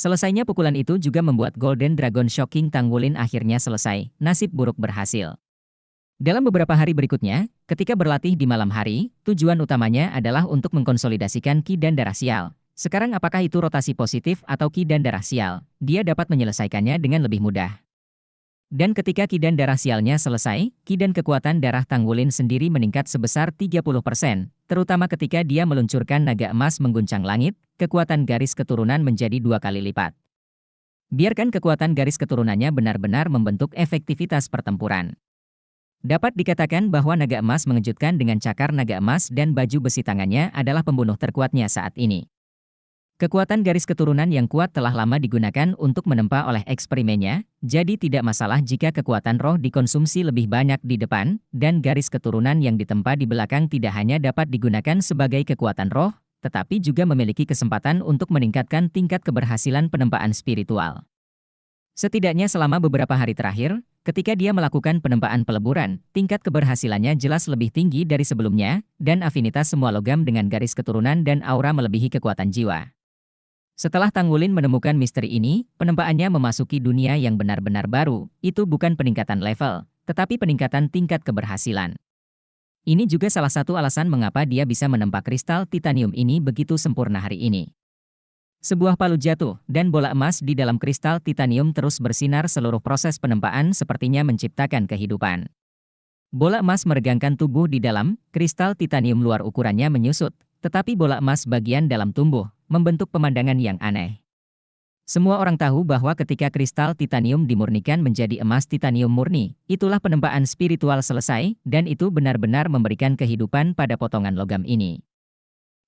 Selesainya pukulan itu juga membuat Golden Dragon Shocking Tangwulin akhirnya selesai, nasib buruk berhasil. Dalam beberapa hari berikutnya, ketika berlatih di malam hari, tujuan utamanya adalah untuk mengkonsolidasikan Ki dan Darah Sial. Sekarang apakah itu rotasi positif atau Ki dan Darah Sial, dia dapat menyelesaikannya dengan lebih mudah. Dan ketika Ki dan Darah Sialnya selesai, Ki dan kekuatan darah Tangwulin sendiri meningkat sebesar 30%, terutama ketika dia meluncurkan naga emas mengguncang langit, kekuatan garis keturunan menjadi 2 kali lipat. Biarkan kekuatan garis keturunannya benar-benar membentuk efektivitas pertempuran. Dapat dikatakan bahwa naga emas mengejutkan dengan cakar naga emas dan baju besi tangannya adalah pembunuh terkuatnya saat ini. Kekuatan garis keturunan yang kuat telah lama digunakan untuk menempa oleh eksperimennya, jadi tidak masalah jika kekuatan roh dikonsumsi lebih banyak di depan, dan garis keturunan yang ditempa di belakang tidak hanya dapat digunakan sebagai kekuatan roh, tetapi juga memiliki kesempatan untuk meningkatkan tingkat keberhasilan penempaan spiritual. Setidaknya selama beberapa hari terakhir, ketika dia melakukan penempaan peleburan, tingkat keberhasilannya jelas lebih tinggi dari sebelumnya, dan afinitas semua logam dengan garis keturunan dan aura melebihi kekuatan jiwa. Setelah Tangwulin menemukan misteri ini, penempaannya memasuki dunia yang benar-benar baru. Itu bukan peningkatan level, tetapi peningkatan tingkat keberhasilan. Ini juga salah satu alasan mengapa dia bisa menempa kristal titanium ini begitu sempurna hari ini. Sebuah palu jatuh, dan bola emas di dalam kristal titanium terus bersinar. Seluruh proses penempaan sepertinya menciptakan kehidupan. Bola emas meregangkan tubuh di dalam, kristal titanium luar ukurannya menyusut, tetapi bola emas bagian dalam tumbuh, membentuk pemandangan yang aneh. Semua orang tahu bahwa ketika kristal titanium dimurnikan menjadi emas titanium murni, itulah penempaan spiritual selesai, dan itu benar-benar memberikan kehidupan pada potongan logam ini.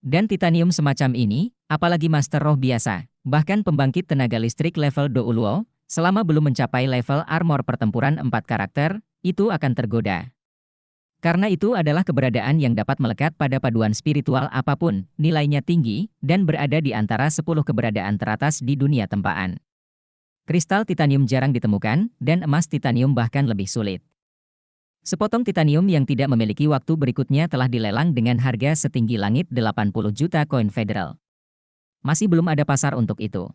Dan titanium semacam ini, apalagi master roh biasa, bahkan pembangkit tenaga listrik level Douluo, selama belum mencapai level armor pertempuran 4 karakter, itu akan tergoda. Karena itu adalah keberadaan yang dapat melekat pada paduan spiritual apapun, nilainya tinggi, dan berada di antara 10 keberadaan teratas di dunia tempaan. Kristal titanium jarang ditemukan, dan emas titanium bahkan lebih sulit. Sepotong titanium yang tidak memiliki waktu berikutnya telah dilelang dengan harga setinggi langit 80 juta koin federal. Masih belum ada pasar untuk itu.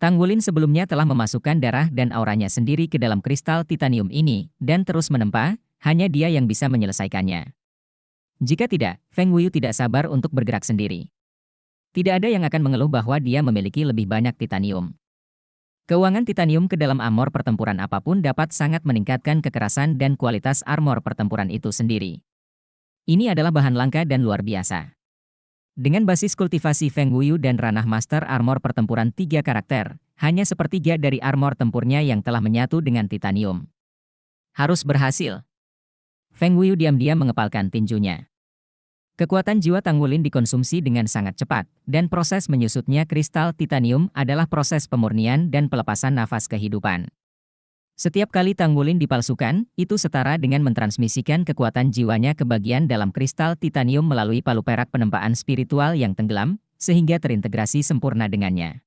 Tangwulin sebelumnya telah memasukkan darah dan auranya sendiri ke dalam kristal titanium ini, dan terus menempa, hanya dia yang bisa menyelesaikannya. Jika tidak, Feng Wuyu tidak sabar untuk bergerak sendiri. Tidak ada yang akan mengeluh bahwa dia memiliki lebih banyak titanium. Keuangan titanium ke dalam armor pertempuran apapun dapat sangat meningkatkan kekerasan dan kualitas armor pertempuran itu sendiri. Ini adalah bahan langka dan luar biasa. Dengan basis kultivasi Feng Wuyu dan ranah master armor pertempuran 3 karakter, hanya sepertiga dari armor tempurnya yang telah menyatu dengan titanium. Harus berhasil. Feng Wuyu diam-diam mengepalkan tinjunya. Kekuatan jiwa Tangwulin dikonsumsi dengan sangat cepat, dan proses menyusutnya kristal titanium adalah proses pemurnian dan pelepasan nafas kehidupan. Setiap kali Tangwulin dipalsukan, itu setara dengan mentransmisikan kekuatan jiwanya ke bagian dalam kristal titanium melalui palu perak penempaan spiritual yang tenggelam, sehingga terintegrasi sempurna dengannya.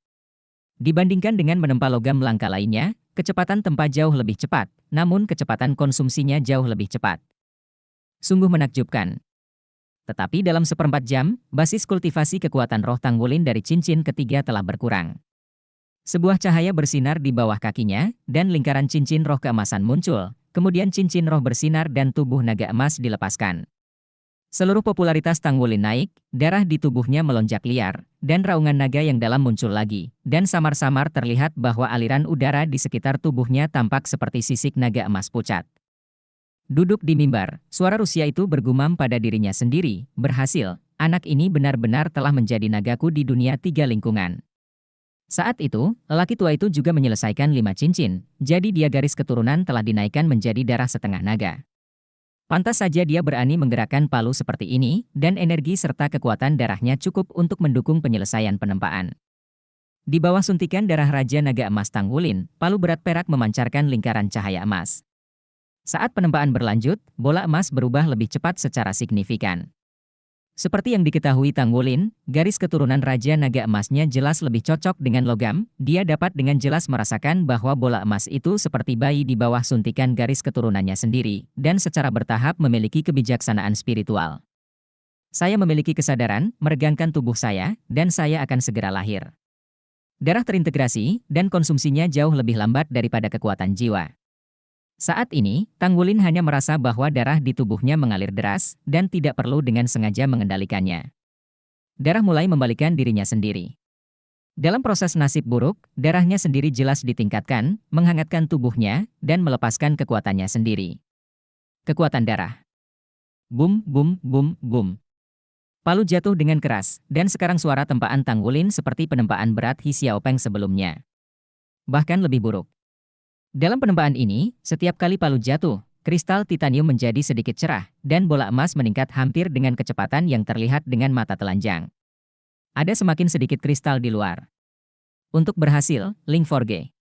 Dibandingkan dengan menempa logam langka lainnya, kecepatan tempa jauh lebih cepat, namun kecepatan konsumsinya jauh lebih cepat. Sungguh menakjubkan. Tetapi dalam 1/4 jam, basis kultivasi kekuatan roh Tangwulin dari cincin ketiga telah berkurang. Sebuah cahaya bersinar di bawah kakinya, dan lingkaran cincin roh keemasan muncul, kemudian cincin roh bersinar dan tubuh naga emas dilepaskan. Seluruh popularitas Tangwulin naik, darah di tubuhnya melonjak liar, dan raungan naga yang dalam muncul lagi, dan samar-samar terlihat bahwa aliran udara di sekitar tubuhnya tampak seperti sisik naga emas pucat. Duduk di mimbar, suara Rusia itu bergumam pada dirinya sendiri, berhasil, anak ini benar-benar telah menjadi nagaku di dunia 3 lingkungan. Saat itu, lelaki tua itu juga menyelesaikan 5 cincin, jadi dia garis keturunan telah dinaikkan menjadi darah setengah naga. Pantas saja dia berani menggerakkan palu seperti ini, dan energi serta kekuatan darahnya cukup untuk mendukung penyelesaian penempaan. Di bawah suntikan darah Raja Naga Emas Tangwulin, palu berat perak memancarkan lingkaran cahaya emas. Saat penempaan berlanjut, bola emas berubah lebih cepat secara signifikan. Seperti yang diketahui Tangwulin, garis keturunan Raja Naga Emasnya jelas lebih cocok dengan logam. Dia dapat dengan jelas merasakan bahwa bola emas itu seperti bayi di bawah suntikan garis keturunannya sendiri, dan secara bertahap memiliki kebijaksanaan spiritual. Saya memiliki kesadaran, meregangkan tubuh saya, dan saya akan segera lahir. Darah terintegrasi, dan konsumsinya jauh lebih lambat daripada kekuatan jiwa. Saat ini, Tanggulin hanya merasa bahwa darah di tubuhnya mengalir deras, dan tidak perlu dengan sengaja mengendalikannya. Darah mulai membalikkan dirinya sendiri. Dalam proses nasib buruk, darahnya sendiri jelas ditingkatkan, menghangatkan tubuhnya, dan melepaskan kekuatannya sendiri. Kekuatan darah. Bum, bum, bum, bum. Palu jatuh dengan keras, dan sekarang suara tempaan Tanggulin seperti penempaan berat Hi Xiaopeng sebelumnya. Bahkan lebih buruk. Dalam penempaan ini, setiap kali palu jatuh, kristal titanium menjadi sedikit cerah, dan bola emas meningkat hampir dengan kecepatan yang terlihat dengan mata telanjang. Ada semakin sedikit kristal di luar. Untuk berhasil, Ling Forge.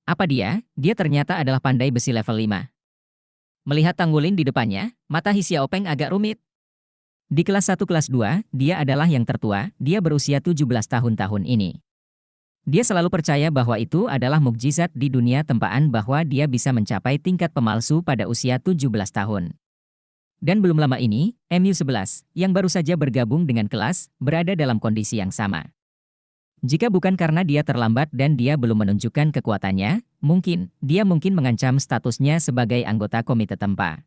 Apa dia? Dia ternyata adalah pandai besi level 5. Melihat Tanggulin di depannya, mata Hi Xiaopeng agak rumit. Di kelas 1 kelas 2, dia adalah yang tertua, dia berusia 17 tahun ini. Dia selalu percaya bahwa itu adalah mukjizat di dunia tempaan bahwa dia bisa mencapai tingkat pemalsu pada usia 17 tahun. Dan belum lama ini, MU11, yang baru saja bergabung dengan kelas, berada dalam kondisi yang sama. Jika bukan karena dia terlambat dan dia belum menunjukkan kekuatannya, dia mungkin mengancam statusnya sebagai anggota komite tempa.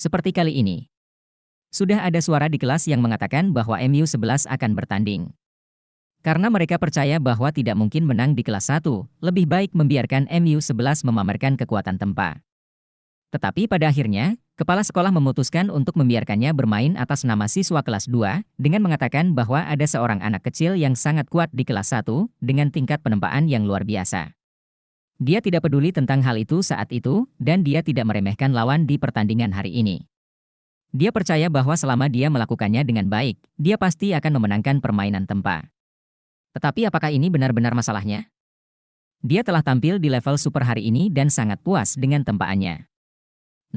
Seperti kali ini. Sudah ada suara di kelas yang mengatakan bahwa MU11 akan bertanding. Karena mereka percaya bahwa tidak mungkin menang di kelas 1, lebih baik membiarkan MU11 memamerkan kekuatan tempa. Tetapi pada akhirnya, kepala sekolah memutuskan untuk membiarkannya bermain atas nama siswa kelas 2, dengan mengatakan bahwa ada seorang anak kecil yang sangat kuat di kelas 1, dengan tingkat penempaan yang luar biasa. Dia tidak peduli tentang hal itu saat itu, dan dia tidak meremehkan lawan di pertandingan hari ini. Dia percaya bahwa selama dia melakukannya dengan baik, dia pasti akan memenangkan permainan tempa. Tetapi apakah ini benar-benar masalahnya? Dia telah tampil di level super hari ini dan sangat puas dengan tempaannya.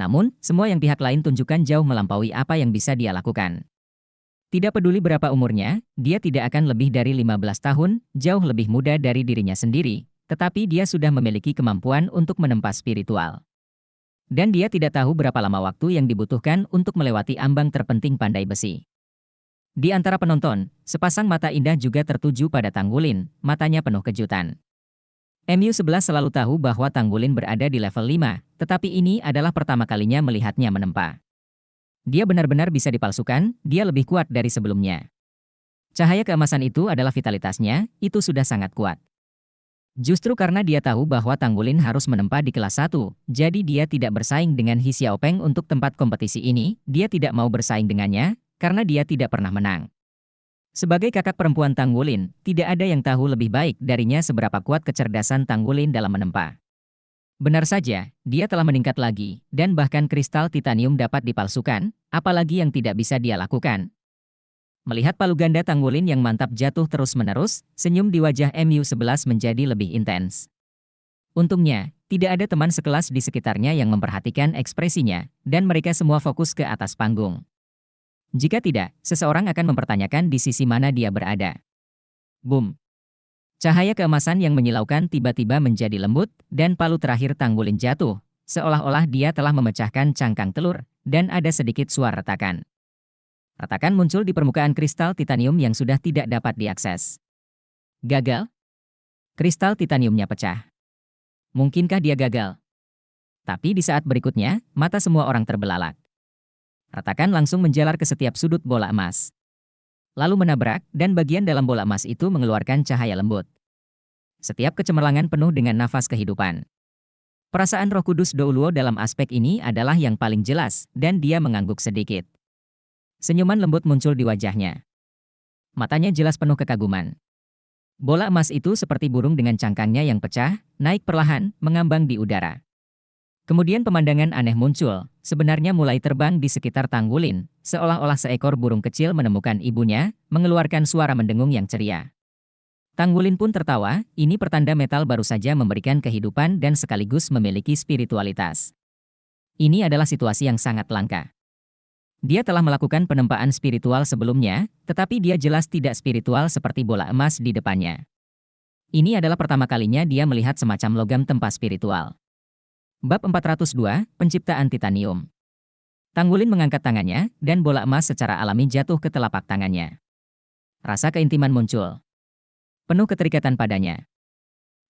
Namun, semua yang pihak lain tunjukkan jauh melampaui apa yang bisa dia lakukan. Tidak peduli berapa umurnya, dia tidak akan lebih dari 15 tahun, jauh lebih muda dari dirinya sendiri, tetapi dia sudah memiliki kemampuan untuk menempa spiritual. Dan dia tidak tahu berapa lama waktu yang dibutuhkan untuk melewati ambang terpenting pandai besi. Di antara penonton, sepasang mata indah juga tertuju pada Tanggulin, matanya penuh kejutan. MU11 selalu tahu bahwa Tanggulin berada di level 5, tetapi ini adalah pertama kalinya melihatnya menempa. Dia benar-benar bisa dipalsukan, dia lebih kuat dari sebelumnya. Cahaya keemasan itu adalah vitalitasnya, itu sudah sangat kuat. Justru karena dia tahu bahwa Tanggulin harus menempa di kelas 1, jadi dia tidak bersaing dengan Hi Xiaopeng untuk tempat kompetisi ini, dia tidak mau bersaing dengannya, karena dia tidak pernah menang. Sebagai kakak perempuan Tanggulin, tidak ada yang tahu lebih baik darinya seberapa kuat kecerdasan Tanggulin dalam menempa. Benar saja, dia telah meningkat lagi, dan bahkan kristal titanium dapat dipalsukan, apalagi yang tidak bisa dia lakukan. Melihat palu ganda Tanggulin yang mantap jatuh terus-menerus, senyum di wajah MU11 menjadi lebih intens. Untungnya, tidak ada teman sekelas di sekitarnya yang memperhatikan ekspresinya, dan mereka semua fokus ke atas panggung. Jika tidak, seseorang akan mempertanyakan di sisi mana dia berada. Boom! Cahaya keemasan yang menyilaukan tiba-tiba menjadi lembut, dan palu terakhir Tanggulin jatuh, seolah-olah dia telah memecahkan cangkang telur, dan ada sedikit suara retakan. Retakan muncul di permukaan kristal titanium yang sudah tidak dapat diakses. Gagal? Kristal titaniumnya pecah. Mungkinkah dia gagal? Tapi di saat berikutnya, mata semua orang terbelalak. Retakan langsung menjalar ke setiap sudut bola emas. Lalu menabrak, dan bagian dalam bola emas itu mengeluarkan cahaya lembut. Setiap kecemerlangan penuh dengan nafas kehidupan. Perasaan Roh Kudus Douluo dalam aspek ini adalah yang paling jelas, dan dia mengangguk sedikit. Senyuman lembut muncul di wajahnya. Matanya jelas penuh kekaguman. Bola emas itu seperti burung dengan cangkangnya yang pecah, naik perlahan, mengambang di udara. Kemudian pemandangan aneh muncul, sebenarnya mulai terbang di sekitar Tanggulin, seolah-olah seekor burung kecil menemukan ibunya, mengeluarkan suara mendengung yang ceria. Tanggulin pun tertawa, ini pertanda metal baru saja memberikan kehidupan dan sekaligus memiliki spiritualitas. Ini adalah situasi yang sangat langka. Dia telah melakukan penempaan spiritual sebelumnya, tetapi dia jelas tidak spiritual seperti bola emas di depannya. Ini adalah pertama kalinya dia melihat semacam logam tempa spiritual. Bab 402, Penciptaan Titanium. Tanggulin mengangkat tangannya, dan bola emas secara alami jatuh ke telapak tangannya. Rasa keintiman muncul. penuh keterikatan padanya.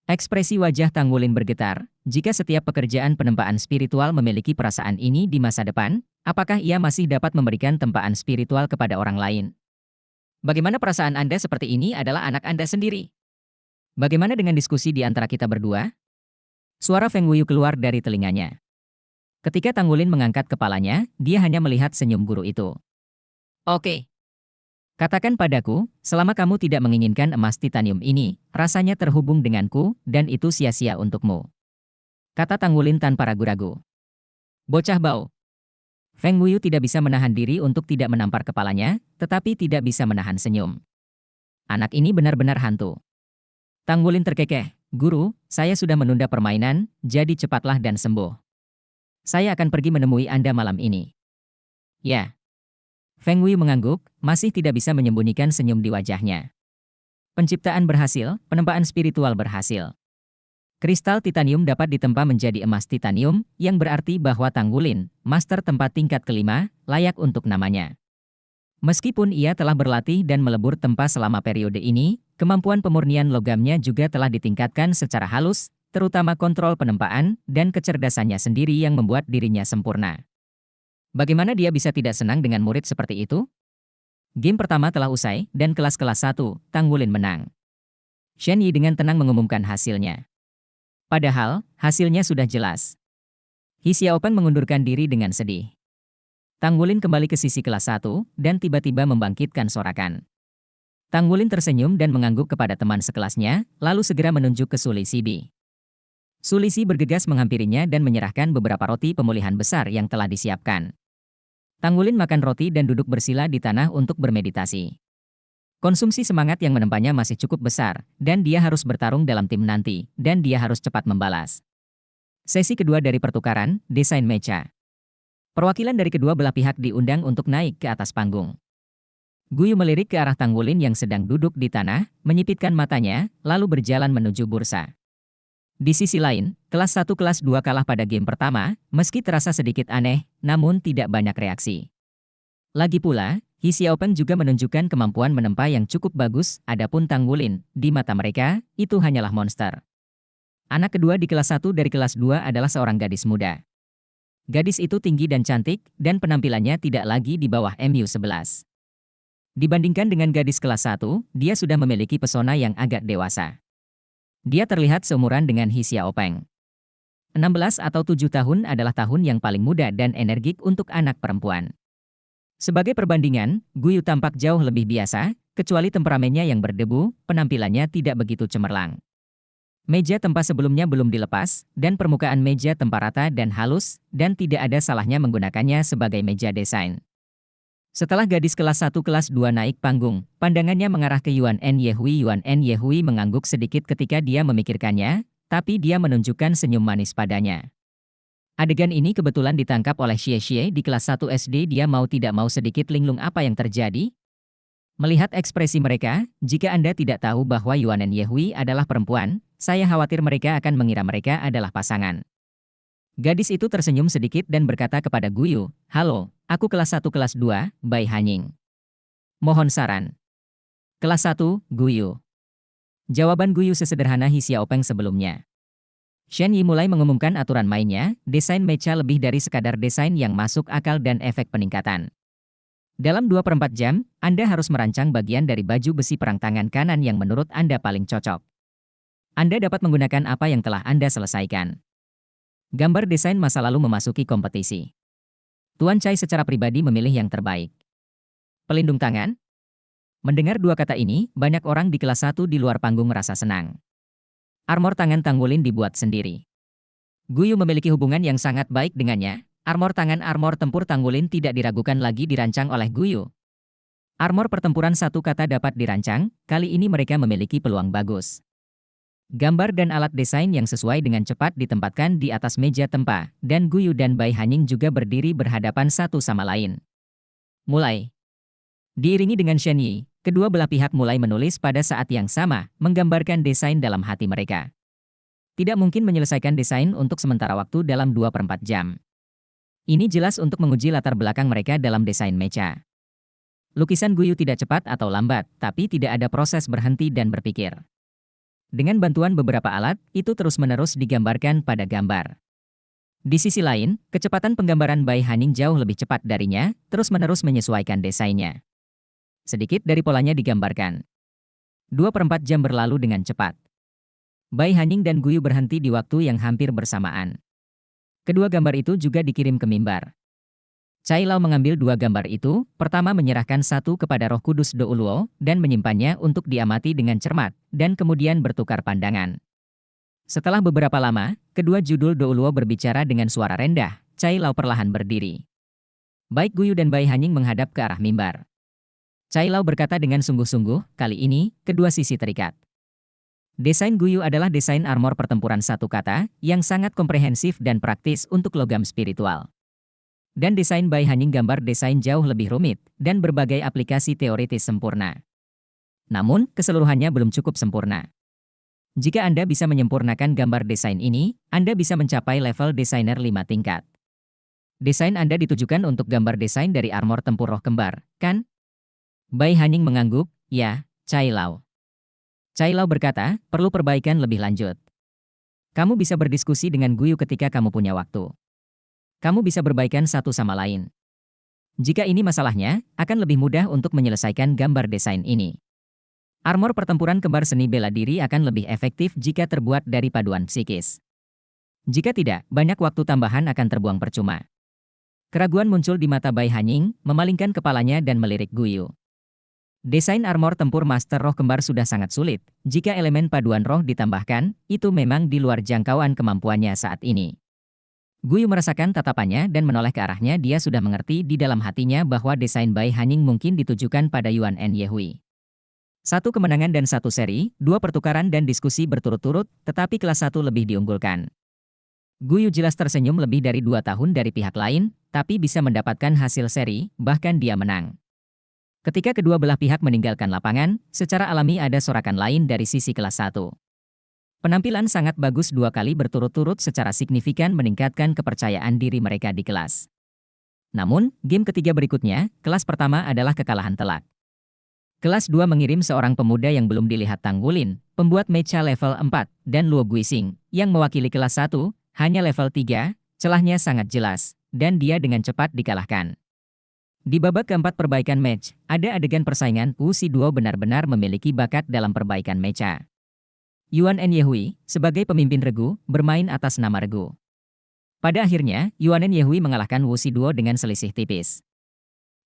Ekspresi wajah Tang Wulin bergetar. Jika setiap pekerjaan penempaan spiritual memiliki perasaan ini di masa depan, apakah ia masih dapat memberikan tempaan spiritual kepada orang lain? Bagaimana perasaan Anda seperti ini adalah anak Anda sendiri? Bagaimana dengan diskusi di antara kita berdua? Suara Feng Wuyu keluar dari telinganya. Ketika Tang Wulin mengangkat kepalanya, dia hanya melihat senyum guru itu. Oke. Katakan padaku, selama kamu tidak menginginkan emas titanium ini, rasanya terhubung denganku, dan itu sia-sia untukmu. Kata Tang Wulin tanpa ragu-ragu. Bocah bau. Feng Wuyu tidak bisa menahan diri untuk tidak menampar kepalanya, tetapi tidak bisa menahan senyum. Anak ini benar-benar hantu. Tang Wulin terkekeh. Guru, saya sudah menunda permainan, jadi cepatlah dan sembuh. Saya akan pergi menemui Anda malam ini. Ya. Feng Wuyu mengangguk, masih tidak bisa menyembunyikan senyum di wajahnya. Penciptaan berhasil, penempaan spiritual berhasil. Kristal titanium dapat ditempa menjadi emas titanium, yang berarti bahwa Tang Wulin, master tempat tingkat kelima, layak untuk namanya. Meskipun ia telah berlatih dan melebur tempa selama periode ini, kemampuan pemurnian logamnya juga telah ditingkatkan secara halus, terutama kontrol penempaan dan kecerdasannya sendiri yang membuat dirinya sempurna. Bagaimana dia bisa tidak senang dengan murid seperti itu? Game pertama telah usai, dan kelas-kelas 1, Tang Wulin menang. Shen Yi dengan tenang mengumumkan hasilnya. Padahal, hasilnya sudah jelas. He Xiaopeng mengundurkan diri dengan sedih. Tang Wulin kembali ke sisi kelas 1, dan tiba-tiba membangkitkan sorakan. Tang Wulin tersenyum dan mengangguk kepada teman sekelasnya, lalu segera menunjuk ke Suli Sibi. Suli Si bergegas menghampirinya dan menyerahkan beberapa roti pemulihan besar yang telah disiapkan. Tang Wulin makan roti dan duduk bersila di tanah untuk bermeditasi. Konsumsi semangat yang menempanya masih cukup besar, dan dia harus bertarung dalam tim nanti, dan dia harus cepat membalas. Sesi kedua dari pertukaran, desain mecha. Perwakilan dari kedua belah pihak diundang untuk naik ke atas panggung. Guyu melirik ke arah Tang Wulin yang sedang duduk di tanah, menyipitkan matanya, lalu berjalan menuju bursa. Di sisi lain, kelas 1 kelas 2 kalah pada game pertama, meski terasa sedikit aneh, namun tidak banyak reaksi. Lagi pula, He Xiaopeng juga menunjukkan kemampuan menempa yang cukup bagus, adapun Tang Wulin, di mata mereka, itu hanyalah monster. Anak kedua di kelas 1 dari kelas 2 adalah seorang gadis muda. Gadis itu tinggi dan cantik, dan penampilannya tidak lagi di bawah MU11. Dibandingkan dengan gadis kelas 1, dia sudah memiliki pesona yang agak dewasa. Dia terlihat seumuran dengan He Xiaopeng. 16 atau 7 tahun adalah tahun yang paling muda dan energik untuk anak perempuan. Sebagai perbandingan, Guyu tampak jauh lebih biasa, kecuali temperamennya yang berdebu, penampilannya tidak begitu cemerlang. Meja tempa sebelumnya belum dilepas, dan permukaan meja tempa rata dan halus, dan tidak ada salahnya menggunakannya sebagai meja desain. Setelah gadis kelas 1 kelas 2 naik panggung, pandangannya mengarah ke Yuan En Yehui. Yuan En Yehui mengangguk sedikit ketika dia memikirkannya, tapi dia menunjukkan senyum manis padanya. Adegan ini kebetulan ditangkap oleh Xie Xie di kelas 1 SD. Dia mau tidak mau sedikit linglung apa yang terjadi. Melihat ekspresi mereka, jika Anda tidak tahu bahwa Yuan En Yehui adalah perempuan, saya khawatir mereka akan mengira mereka adalah pasangan. Gadis itu tersenyum sedikit dan berkata kepada Guyu, "Halo, aku kelas 1 kelas 2, Bai Hanying. Mohon saran." Kelas 1, Guyu. Jawaban Guyu sesederhana He Xiaopeng sebelumnya. Shen Yi mulai mengumumkan aturan mainnya, desain mecha lebih dari sekadar desain yang masuk akal dan efek peningkatan. Dalam 2/4 jam, Anda harus merancang bagian dari baju besi perang tangan kanan yang menurut Anda paling cocok. Anda dapat menggunakan apa yang telah Anda selesaikan. Gambar desain masa lalu memasuki kompetisi. Tuan Chai secara pribadi memilih yang terbaik. Pelindung tangan? Mendengar dua kata ini, banyak orang di kelas 1 di luar panggung merasa senang. Armor tangan Tang Wulin dibuat sendiri. Guyu memiliki hubungan yang sangat baik dengannya. Armor tempur Tang Wulin tidak diragukan lagi dirancang oleh Guyu. Armor pertempuran satu kata dapat dirancang, kali ini mereka memiliki peluang bagus. Gambar dan alat desain yang sesuai dengan cepat ditempatkan di atas meja tempa, dan Guyu dan Bai Hanying juga berdiri berhadapan satu sama lain. Mulai. Diiringi dengan Shen Yi, kedua belah pihak mulai menulis pada saat yang sama, menggambarkan desain dalam hati mereka. Tidak mungkin menyelesaikan desain untuk sementara waktu dalam 2/4 jam. Ini jelas untuk menguji latar belakang mereka dalam desain mecha. Lukisan Guyu tidak cepat atau lambat, tapi tidak ada proses berhenti dan berpikir. Dengan bantuan beberapa alat, itu terus-menerus digambarkan pada gambar. Di sisi lain, kecepatan penggambaran Bai Haning jauh lebih cepat darinya, terus-menerus menyesuaikan desainnya. Sedikit dari polanya digambarkan. 2/4 jam berlalu dengan cepat. Bai Haning dan Guyu berhenti di waktu yang hampir bersamaan. Kedua gambar itu juga dikirim ke mimbar. Cai Lao mengambil dua gambar itu, pertama menyerahkan satu kepada Roh Kudus Do Uluo, dan menyimpannya untuk diamati dengan cermat, dan kemudian bertukar pandangan. Setelah beberapa lama, kedua judul Do Uluo berbicara dengan suara rendah. Cai Lao perlahan berdiri. Baik Guyu dan Bai Haning menghadap ke arah mimbar. Cai Lao berkata dengan sungguh-sungguh, kali ini, kedua sisi terikat. Desain Guyu adalah desain armor pertempuran satu kata, yang sangat komprehensif dan praktis untuk logam spiritual. Dan desain Bai Haning gambar desain jauh lebih rumit, dan berbagai aplikasi teoritis sempurna. Namun, keseluruhannya belum cukup sempurna. Jika Anda bisa menyempurnakan gambar desain ini, Anda bisa mencapai level desainer 5 tingkat. Desain Anda ditujukan untuk gambar desain dari armor tempur roh kembar, kan? Bai Haning mengangguk, ya, Cai Lao. Cai Lao berkata, perlu perbaikan lebih lanjut. Kamu bisa berdiskusi dengan Guyu ketika kamu punya waktu. Kamu bisa berbaikan satu sama lain. Jika ini masalahnya, akan lebih mudah untuk menyelesaikan gambar desain ini. Armor pertempuran kembar seni bela diri akan lebih efektif jika terbuat dari paduan psikis. Jika tidak, banyak waktu tambahan akan terbuang percuma. Keraguan muncul di mata Bai Haning, memalingkan kepalanya dan melirik Guyu. Desain armor tempur Master Roh Kembar sudah sangat sulit. Jika elemen paduan roh ditambahkan, itu memang di luar jangkauan kemampuannya saat ini. Guyu merasakan tatapannya dan menoleh ke arahnya. Dia sudah mengerti di dalam hatinya bahwa desain Bai Haning mungkin ditujukan pada Yuan En Yehui. Satu kemenangan dan satu seri, dua pertukaran dan diskusi berturut-turut, tetapi kelas 1 lebih diunggulkan. Guyu jelas tersenyum lebih dari 2 tahun dari pihak lain, tapi bisa mendapatkan hasil seri, bahkan dia menang. Ketika kedua belah pihak meninggalkan lapangan, secara alami ada sorakan lain dari sisi kelas 1. Penampilan sangat bagus 2 kali berturut-turut secara signifikan meningkatkan kepercayaan diri mereka di kelas. Namun, game ketiga berikutnya, kelas pertama adalah kekalahan telak. Kelas 2 mengirim seorang pemuda yang belum dilihat Tang Wulin, pembuat mecha level 4, dan Luo Guixing, yang mewakili kelas 1, hanya level 3, celahnya sangat jelas, dan dia dengan cepat dikalahkan. Di babak keempat perbaikan match, ada adegan persaingan. Wu Si Duo benar-benar memiliki bakat dalam perbaikan mecha. Yuan En Yehui, sebagai pemimpin regu, bermain atas nama regu. Pada akhirnya, Yuan En Yehui mengalahkan Wu Si Duo dengan selisih tipis.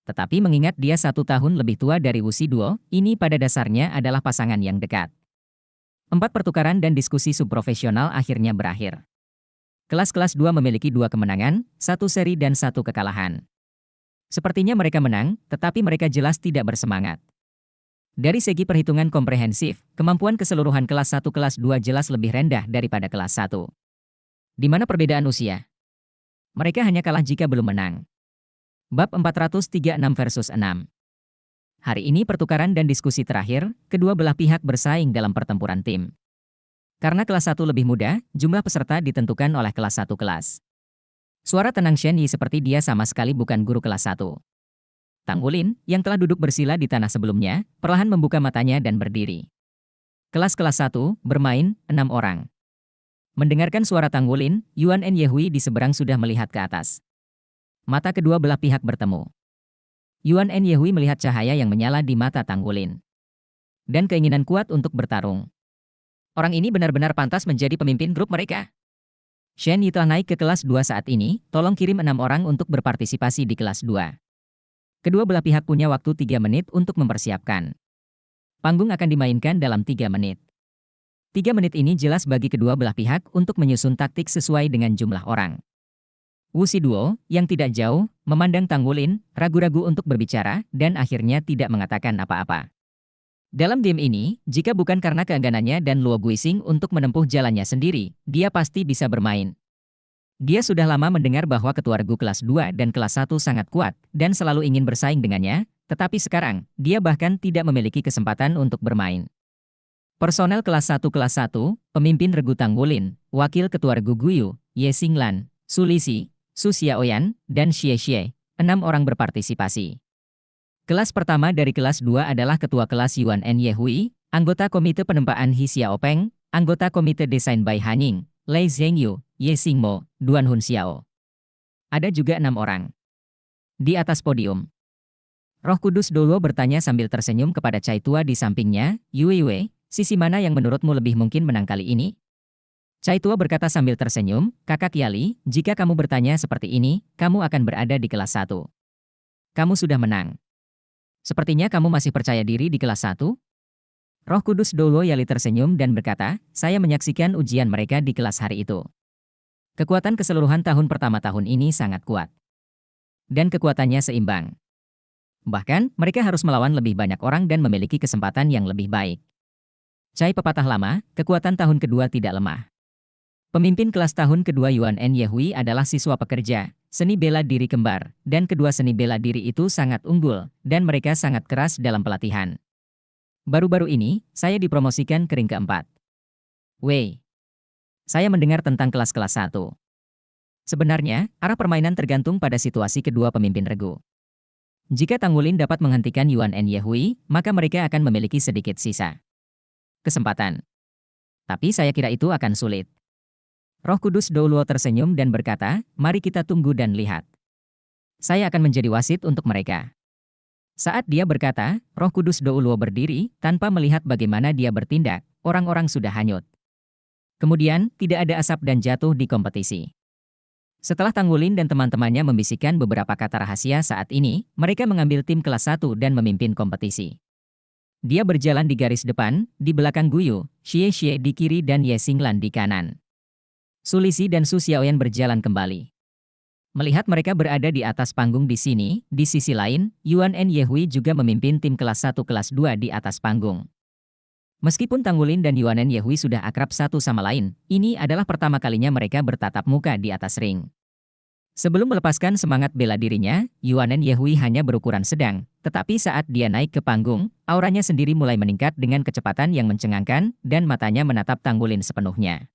Tetapi mengingat dia 1 tahun lebih tua dari Wu Si Duo, ini pada dasarnya adalah pasangan yang dekat. 4 pertukaran dan diskusi subprofesional akhirnya berakhir. Kelas-kelas 2 memiliki 2 kemenangan, 1 seri dan 1 kekalahan. Sepertinya mereka menang, tetapi mereka jelas tidak bersemangat. Dari segi perhitungan komprehensif, kemampuan keseluruhan kelas 1 kelas 2 jelas lebih rendah daripada kelas 1. Di mana perbedaan usia? Mereka hanya kalah jika belum menang. Bab 436 versus 6. Hari ini pertukaran dan diskusi terakhir, kedua belah pihak bersaing dalam pertempuran tim. Karena kelas 1 lebih mudah, jumlah peserta ditentukan oleh kelas 1 kelas. Suara tenang Shen Yi seperti dia sama sekali bukan guru kelas 1. Tang Wulin, yang telah duduk bersila di tanah sebelumnya, perlahan membuka matanya dan berdiri. Kelas-kelas 1, bermain, 6 orang. Mendengarkan suara Tang Wulin, Yuan En Yehui di seberang sudah melihat ke atas. Mata kedua belah pihak bertemu. Yuan En Yehui melihat cahaya yang menyala di mata Tang Wulin. Dan keinginan kuat untuk bertarung. Orang ini benar-benar pantas menjadi pemimpin grup mereka. Shen Yi telah naik ke kelas 2 saat ini, tolong kirim 6 orang untuk berpartisipasi di kelas 2. Kedua belah pihak punya waktu 3 menit untuk mempersiapkan. Panggung akan dimainkan dalam 3 menit. 3 menit ini jelas bagi kedua belah pihak untuk menyusun taktik sesuai dengan jumlah orang. Wu Si Duo, yang tidak jauh, memandang Tang Wulin, ragu-ragu untuk berbicara, dan akhirnya tidak mengatakan apa-apa. Dalam game ini, jika bukan karena keengganannya dan Luo Guixing untuk menempuh jalannya sendiri, dia pasti bisa bermain. Dia sudah lama mendengar bahwa ketua regu kelas 2 dan kelas 1 sangat kuat, dan selalu ingin bersaing dengannya, tetapi sekarang, dia bahkan tidak memiliki kesempatan untuk bermain. Personel kelas 1 kelas 1, pemimpin regu Tang Wulin, wakil ketua regu Guyu, Ye Xinglan, Su Lixi, Su Xiaoyan, dan Xie Xie, 6 orang berpartisipasi. Kelas pertama dari kelas 2 adalah ketua kelas Yuan En Yehui, anggota komite penempaan Hi Xiaopeng, Anggota komite desain Bai Hanying, Lei Zhengyu, Ye Xingmo, Duan Hunxiao. Ada juga 6 orang. Di atas podium, Roh Kudus Doluo bertanya sambil tersenyum kepada Cai Tua di sampingnya, Yue Wei, sisi mana yang menurutmu lebih mungkin menang kali ini? Cai Tua berkata sambil tersenyum, Kakak Yali, jika kamu bertanya seperti ini, kamu akan berada di kelas 1. Kamu sudah menang. Sepertinya kamu masih percaya diri di kelas 1? Roh Kudus Doluo Yali tersenyum dan berkata, saya menyaksikan ujian mereka di kelas hari itu. Kekuatan keseluruhan tahun pertama tahun ini sangat kuat. Dan kekuatannya seimbang. Bahkan, mereka harus melawan lebih banyak orang dan memiliki kesempatan yang lebih baik. Cai pepatah lama, kekuatan tahun kedua tidak lemah. Pemimpin kelas tahun kedua Yuan En Yehui adalah siswa pekerja, seni bela diri kembar, dan kedua seni bela diri itu sangat unggul, dan mereka sangat keras dalam pelatihan. Baru-baru ini, saya dipromosikan ke ring keempat. Wei, saya mendengar tentang kelas-kelas 1. Sebenarnya, arah permainan tergantung pada situasi kedua pemimpin regu. Jika Tang Wulin dapat menghentikan Yuan En Yehui, maka mereka akan memiliki sedikit sisa kesempatan. Tapi saya kira itu akan sulit. Roh Kudus Doluo tersenyum dan berkata, mari kita tunggu dan lihat. Saya akan menjadi wasit untuk mereka. Saat dia berkata, Roh Kudus Doluo berdiri, tanpa melihat bagaimana dia bertindak, orang-orang sudah hanyut. Kemudian, tidak ada asap dan jatuh di kompetisi. Setelah Tang Wulin dan teman-temannya membisikkan beberapa kata rahasia saat ini, mereka mengambil tim kelas 1 dan memimpin kompetisi. Dia berjalan di garis depan, di belakang Guyu, Xie di kiri dan Ye Xinglan di kanan. Su Lixi dan Su Xiaoyan berjalan kembali. Melihat mereka berada di atas panggung di sini, di sisi lain, Yuan En Yehui juga memimpin tim kelas 1 kelas 2 di atas panggung. Meskipun Tang Wulin dan Yuan En Yehui sudah akrab satu sama lain, ini adalah pertama kalinya mereka bertatap muka di atas ring. Sebelum melepaskan semangat bela dirinya, Yuan En Yehui hanya berukuran sedang, tetapi saat dia naik ke panggung, auranya sendiri mulai meningkat dengan kecepatan yang mencengangkan, dan matanya menatap Tang Wulin sepenuhnya.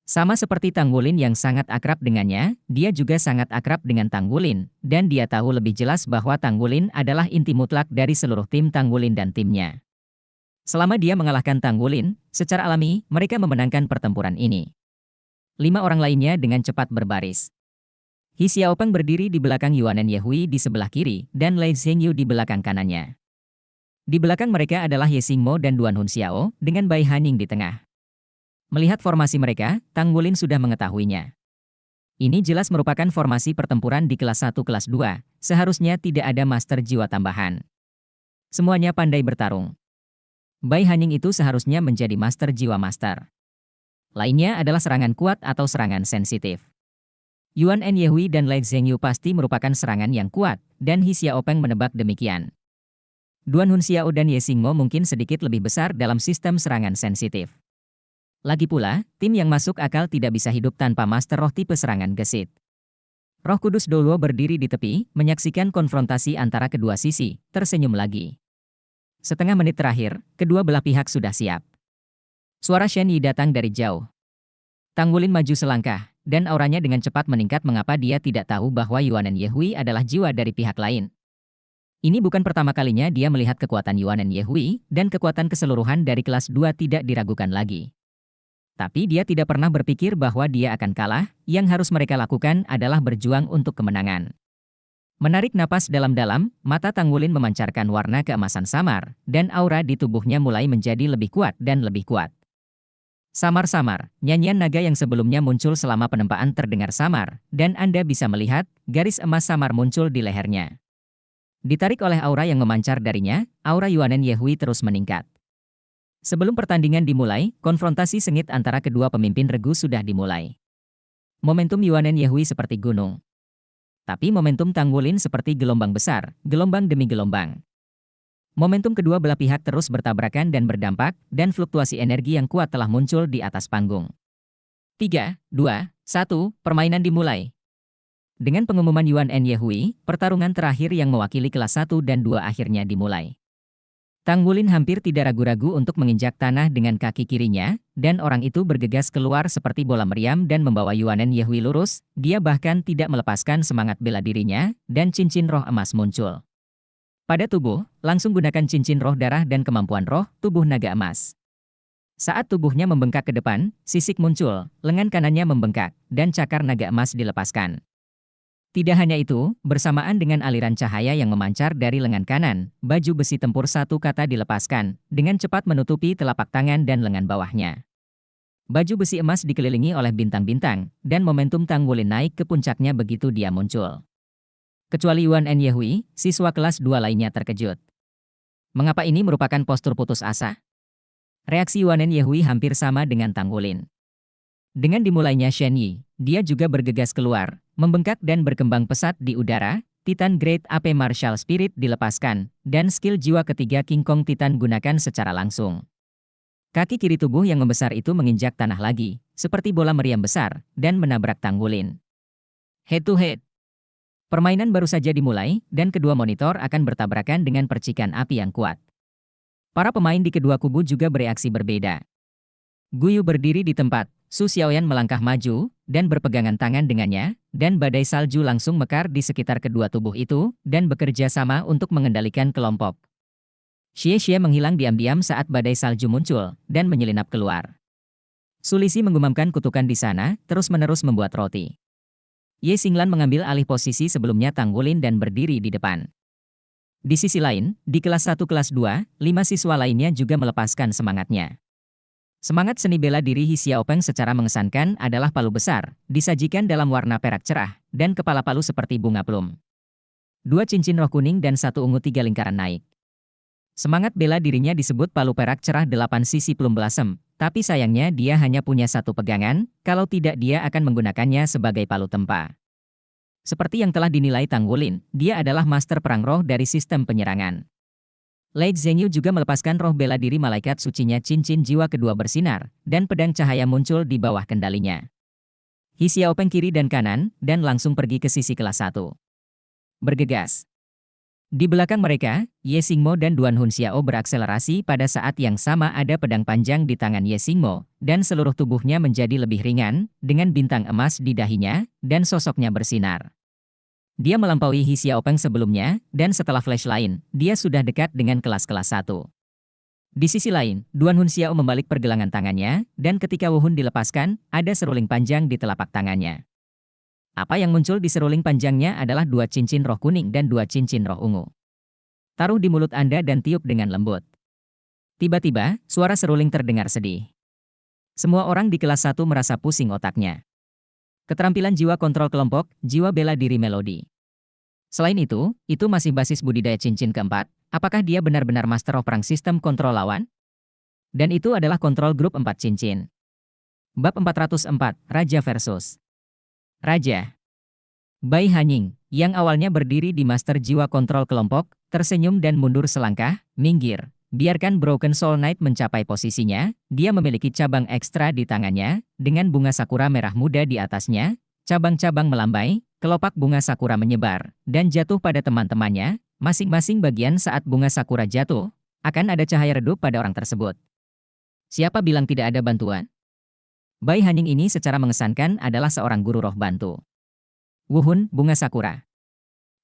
Sama seperti Tang Wulin yang sangat akrab dengannya, dia juga sangat akrab dengan Tang Wulin, dan dia tahu lebih jelas bahwa Tang Wulin adalah inti mutlak dari seluruh tim Tang Wulin dan timnya. Selama dia mengalahkan Tang Wulin, secara alami, mereka memenangkan pertempuran ini. 5 orang lainnya dengan cepat berbaris. He Xiaopeng berdiri di belakang Yuan En Yehui di sebelah kiri, dan Lei Zhengyu di belakang kanannya. Di belakang mereka adalah Ye Xingmo dan Duan Hunxiao, dengan Bai Hanying di tengah. Melihat formasi mereka, Tang Wulin sudah mengetahuinya. Ini jelas merupakan formasi pertempuran di kelas 1 kelas 2, seharusnya tidak ada master jiwa tambahan. Semuanya pandai bertarung. Bai Hanying itu seharusnya menjadi master jiwa master. Lainnya adalah serangan kuat atau serangan sensitif. Yuan En Yehui dan Lei Zhengyu pasti merupakan serangan yang kuat, dan He Xiaopeng menebak demikian. Duan Hunxiao dan Ye Xingmo mungkin sedikit lebih besar dalam sistem serangan sensitif. Lagi pula, tim yang masuk akal tidak bisa hidup tanpa master roh tipe serangan gesit. Roh Kudus Doluo berdiri di tepi, menyaksikan konfrontasi antara kedua sisi, tersenyum lagi. Setengah menit terakhir, kedua belah pihak sudah siap. Suara Shen Yi datang dari jauh. Tang Wulin maju selangkah, dan auranya dengan cepat meningkat mengapa dia tidak tahu bahwa Yuan En Yehui adalah jiwa dari pihak lain. Ini bukan pertama kalinya dia melihat kekuatan Yuan En Yehui, dan kekuatan keseluruhan dari kelas 2 tidak diragukan lagi. Tapi dia tidak pernah berpikir bahwa dia akan kalah, yang harus mereka lakukan adalah berjuang untuk kemenangan. Menarik napas dalam-dalam, mata Tang Wulin memancarkan warna keemasan samar, dan aura di tubuhnya mulai menjadi lebih kuat dan lebih kuat. Samar-samar, nyanyian naga yang sebelumnya muncul selama penempaan terdengar samar, dan Anda bisa melihat, garis emas samar muncul di lehernya. Ditarik oleh aura yang memancar darinya, aura Yuan En Yehui terus meningkat. Sebelum pertandingan dimulai, konfrontasi sengit antara kedua pemimpin regu sudah dimulai. Momentum Yuan En Yehui seperti gunung. Tapi momentum Tang Wulin seperti gelombang besar, gelombang demi gelombang. Momentum kedua belah pihak terus bertabrakan dan berdampak, dan fluktuasi energi yang kuat telah muncul di atas panggung. 3, 2, 1, permainan dimulai. Dengan pengumuman Yuan En Yehui, pertarungan terakhir yang mewakili kelas 1 dan 2 akhirnya dimulai. Tang Wulin hampir tidak ragu-ragu untuk menginjak tanah dengan kaki kirinya, dan orang itu bergegas keluar seperti bola meriam dan membawa Yuan En Yehui lurus, dia bahkan tidak melepaskan semangat bela dirinya, dan cincin roh emas muncul. Pada tubuh, langsung gunakan cincin roh darah dan kemampuan roh, tubuh naga emas. Saat tubuhnya membengkak ke depan, sisik muncul, lengan kanannya membengkak, dan cakar naga emas dilepaskan. Tidak hanya itu, bersamaan dengan aliran cahaya yang memancar dari lengan kanan, baju besi tempur satu kata dilepaskan, dengan cepat menutupi telapak tangan dan lengan bawahnya. Baju besi emas dikelilingi oleh bintang-bintang, dan momentum Tang Wulin naik ke puncaknya begitu dia muncul. Kecuali Yuan and Yehui, siswa kelas 2 lainnya terkejut. Mengapa ini merupakan postur putus asa? Reaksi Yuan and Yehui hampir sama dengan Tang Wulin. Dengan dimulainya Shen Yi, dia juga bergegas keluar, membengkak dan berkembang pesat di udara. Titan Great Ape Martial Spirit dilepaskan, dan skill jiwa ketiga King Kong Titan gunakan secara langsung. Kaki kiri tubuh yang membesar itu menginjak tanah lagi, seperti bola meriam besar, dan menabrak Tang Wulin. Head to head. Permainan baru saja dimulai, dan kedua monitor akan bertabrakan dengan percikan api yang kuat. Para pemain di kedua kubu juga bereaksi berbeda. Guyu berdiri di tempat, Su Xiaoyan melangkah maju, dan berpegangan tangan dengannya, dan badai salju langsung mekar di sekitar kedua tubuh itu, dan bekerja sama untuk mengendalikan kelompok. Xie menghilang diam-diam saat badai salju muncul, dan menyelinap keluar. Sulisi menggumamkan kutukan di sana, terus-menerus membuat roti. Ye Xinglan mengambil alih posisi sebelumnya Tang Wulin dan berdiri di depan. Di sisi lain, di kelas 1 kelas 2, 5 siswa lainnya juga melepaskan semangatnya. Semangat seni bela diri He Xiaopeng secara mengesankan adalah palu besar, disajikan dalam warna perak cerah, dan kepala palu seperti bunga plum. 2 cincin roh kuning dan 1 ungu 3 lingkaran naik. Semangat bela dirinya disebut palu perak cerah 8 sisi plum blossom, tapi sayangnya dia hanya punya 1 pegangan, kalau tidak dia akan menggunakannya sebagai palu tempa. Seperti yang telah dinilai Tang Wulin, dia adalah master perang roh dari sistem penyerangan. Lei Zhengyu juga melepaskan roh bela diri malaikat sucinya cincin jiwa kedua bersinar, dan pedang cahaya muncul di bawah kendalinya. He Xiaopeng kiri dan kanan, dan langsung pergi ke sisi kelas 1. Bergegas. Di belakang mereka, Ye Xingmo dan Duan Hun Xiao berakselerasi pada saat yang sama ada pedang panjang di tangan Ye Xingmo, dan seluruh tubuhnya menjadi lebih ringan, dengan bintang emas di dahinya, dan sosoknya bersinar. Dia melampaui He Xiaopeng sebelumnya, dan setelah flash lain, dia sudah dekat dengan kelas-kelas 1. Di sisi lain, Duan Hun Xiao membalik pergelangan tangannya, dan ketika Wu Hun dilepaskan, ada seruling panjang di telapak tangannya. Apa yang muncul di seruling panjangnya adalah 2 cincin roh kuning dan 2 cincin roh ungu. Taruh di mulut Anda dan tiup dengan lembut. Tiba-tiba, suara seruling terdengar sedih. Semua orang di kelas 1 merasa pusing otaknya. Keterampilan jiwa kontrol kelompok, jiwa bela diri melodi. Selain itu masih basis budidaya cincin keempat. Apakah dia benar-benar master of perang sistem kontrol lawan? Dan itu adalah kontrol grup 4 cincin. Bab 404, Raja versus Raja. Bai Hanying, yang awalnya berdiri di master jiwa kontrol kelompok, tersenyum dan mundur selangkah, minggir. Biarkan Broken Soul Knight mencapai posisinya, dia memiliki cabang ekstra di tangannya, dengan bunga sakura merah muda di atasnya, cabang-cabang melambai, kelopak bunga sakura menyebar, dan jatuh pada teman-temannya, masing-masing bagian saat bunga sakura jatuh, akan ada cahaya redup pada orang tersebut. Siapa bilang tidak ada bantuan? Bai Hanying ini secara mengesankan adalah seorang guru roh bantu. Wu Hun, bunga sakura.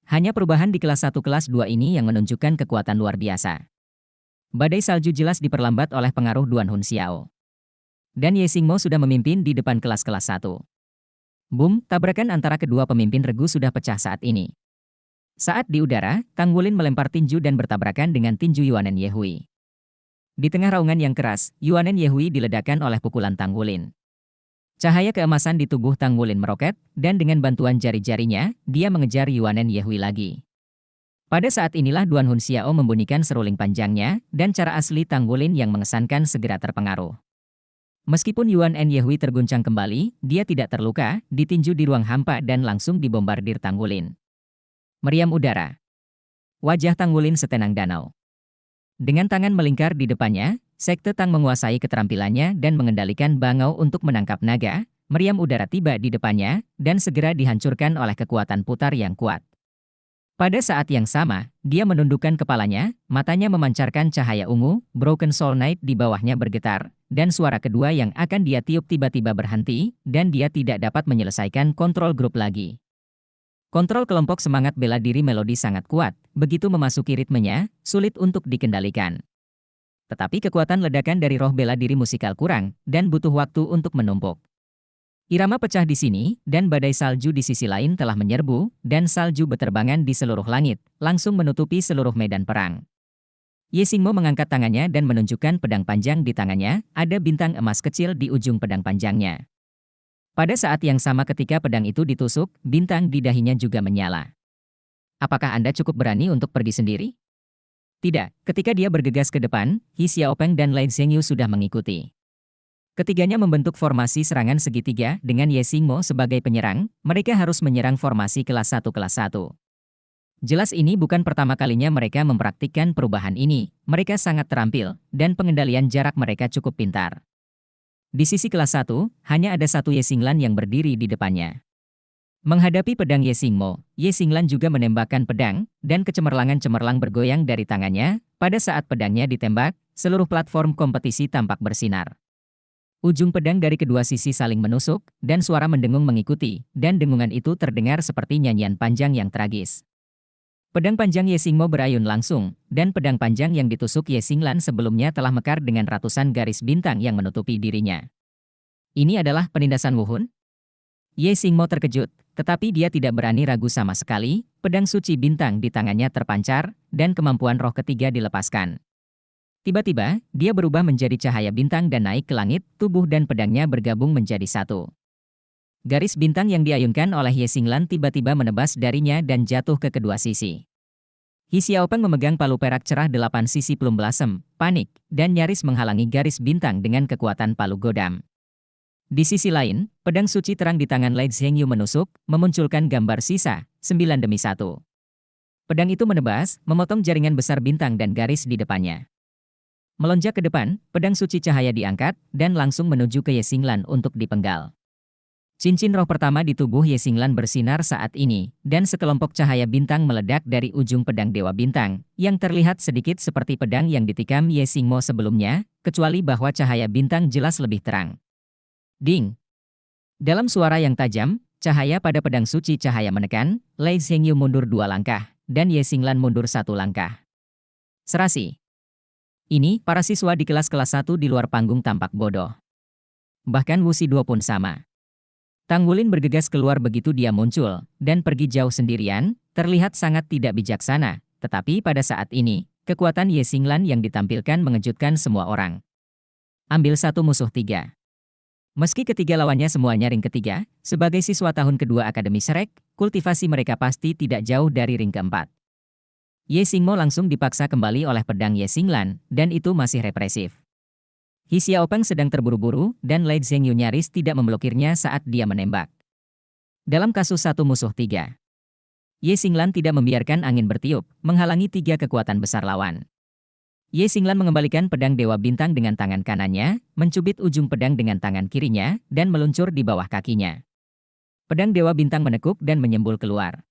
Hanya perubahan di kelas 1 kelas 2 ini yang menunjukkan kekuatan luar biasa. Badai salju jelas diperlambat oleh pengaruh Duan Hun Xiao. Dan Ye Xingmo sudah memimpin di depan kelas-kelas 1. Boom, tabrakan antara kedua pemimpin regu sudah pecah saat ini. Saat di udara, Tang Wulin melempar tinju dan bertabrakan dengan tinju Yuan and Yehui. Di tengah raungan yang keras, Yuan and Yehui diledakkan oleh pukulan Tang Wulin. Cahaya keemasan di tubuh Tang Wulin meroket, dan dengan bantuan jari-jarinya, dia mengejar Yuan and Yehui lagi. Pada saat inilah Duan Hun Xiao membunyikan seruling panjangnya, dan cara asli Tang Wulin yang mengesankan segera terpengaruh. Meskipun Yuan and Yehui terguncang kembali, dia tidak terluka, ditinju di ruang hampa dan langsung dibombardir Tang Wulin. Meriam udara. Wajah Tang Wulin setenang danau. Dengan tangan melingkar di depannya, Sekte Tang menguasai keterampilannya dan mengendalikan bangau untuk menangkap naga. Meriam udara tiba di depannya, dan segera dihancurkan oleh kekuatan putar yang kuat. Pada saat yang sama, dia menundukkan kepalanya, matanya memancarkan cahaya ungu, Broken Soul Knight di bawahnya bergetar, dan suara kedua yang akan dia tiup tiba-tiba berhenti, dan dia tidak dapat menyelesaikan kontrol grup lagi. Kontrol kelompok semangat bela diri melodi sangat kuat, begitu memasuki ritmenya, sulit untuk dikendalikan. Tetapi kekuatan ledakan dari roh bela diri musikal kurang, dan butuh waktu untuk menumpuk. Irama pecah di sini, dan badai salju di sisi lain telah menyerbu, dan salju beterbangan di seluruh langit, langsung menutupi seluruh medan perang. Ye Xingmo mengangkat tangannya dan menunjukkan pedang panjang di tangannya, ada bintang emas kecil di ujung pedang panjangnya. Pada saat yang sama ketika pedang itu ditusuk, bintang di dahinya juga menyala. Apakah Anda cukup berani untuk pergi sendiri? Tidak, ketika dia bergegas ke depan, He Xiaopeng dan Lai Zhengyu sudah mengikuti. Ketiganya membentuk formasi serangan segitiga dengan Ye Xingmo sebagai penyerang, mereka harus menyerang formasi kelas 1 kelas 1. Jelas ini bukan pertama kalinya mereka mempraktikkan perubahan ini, mereka sangat terampil, dan pengendalian jarak mereka cukup pintar. Di sisi kelas 1, hanya ada satu Ye Xinglan yang berdiri di depannya. Menghadapi pedang Ye Xingmo, Ye Xinglan juga menembakkan pedang, dan kecemerlangan-cemerlang bergoyang dari tangannya. Pada saat pedangnya ditembak, seluruh platform kompetisi tampak bersinar. Ujung pedang dari kedua sisi saling menusuk, dan suara mendengung mengikuti, dan dengungan itu terdengar seperti nyanyian panjang yang tragis. Pedang panjang Ye Xingmo berayun langsung, dan pedang panjang yang ditusuk Ye Xinglan sebelumnya telah mekar dengan ratusan garis bintang yang menutupi dirinya. Ini adalah penindasan Wuhun? Ye Xingmo terkejut, tetapi dia tidak berani ragu sama sekali, pedang suci bintang di tangannya terpancar, dan kemampuan roh ketiga dilepaskan. Tiba-tiba, dia berubah menjadi cahaya bintang dan naik ke langit, tubuh dan pedangnya bergabung menjadi satu. Garis bintang yang diayunkan oleh Ye Xinglan tiba-tiba menebas darinya dan jatuh ke kedua sisi. He Xiaopeng memegang palu perak cerah 8 sisi Plum Blossom, panik, dan nyaris menghalangi garis bintang dengan kekuatan palu godam. Di sisi lain, pedang suci terang di tangan Lai Zhengyu menusuk, memunculkan gambar sisa, 9 demi 1. Pedang itu menebas, memotong jaringan besar bintang dan garis di depannya. Melonjak ke depan, pedang suci cahaya diangkat, dan langsung menuju ke Ye Xinglan untuk dipenggal. Cincin roh pertama di tubuh Ye Xinglan bersinar saat ini, dan sekelompok cahaya bintang meledak dari ujung pedang Dewa Bintang, yang terlihat sedikit seperti pedang yang ditikam Ye Xingmo sebelumnya, kecuali bahwa cahaya bintang jelas lebih terang. Ding! Dalam suara yang tajam, cahaya pada pedang suci cahaya menekan, Lai Zhengyu mundur 2 langkah, dan Ye Xinglan mundur 1 langkah. Serasi. Ini, para siswa di kelas-kelas 1 di luar panggung tampak bodoh. Bahkan Wu Shiduo pun sama. Tang Wulin bergegas keluar begitu dia muncul, dan pergi jauh sendirian, terlihat sangat tidak bijaksana, tetapi pada saat ini, kekuatan Ye Xinglan yang ditampilkan mengejutkan semua orang. Ambil satu musuh 3. Meski ketiga lawannya semuanya ring ketiga, sebagai siswa tahun kedua Akademi Shrek, kultivasi mereka pasti tidak jauh dari ring keempat. Ye Xingmo langsung dipaksa kembali oleh pedang Ye Xinglan, dan itu masih represif. He Xiaopeng sedang terburu-buru, dan Lai Zhengyu nyaris tidak memblokirnya saat dia menembak. Dalam kasus satu musuh 3, Ye Xinglan tidak membiarkan angin bertiup, menghalangi 3 kekuatan besar lawan. Ye Xinglan mengembalikan pedang Dewa Bintang dengan tangan kanannya, mencubit ujung pedang dengan tangan kirinya, dan meluncur di bawah kakinya. Pedang Dewa Bintang menekuk dan menyembul keluar.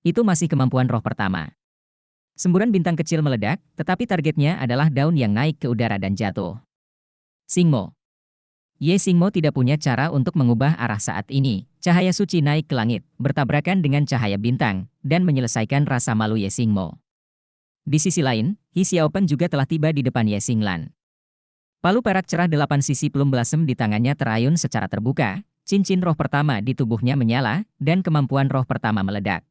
Itu masih kemampuan roh pertama. Semburan bintang kecil meledak, tetapi targetnya adalah daun yang naik ke udara dan jatuh. Xingmo. Ye Xingmo tidak punya cara untuk mengubah arah saat ini. Cahaya suci naik ke langit, bertabrakan dengan cahaya bintang, dan menyelesaikan rasa malu Ye Xingmo. Di sisi lain, He Xiaopeng juga telah tiba di depan Ye Xinglan. Palu perak cerah 8 sisi Plum Blossom di tangannya terayun secara terbuka, cincin roh pertama di tubuhnya menyala, dan kemampuan roh pertama meledak.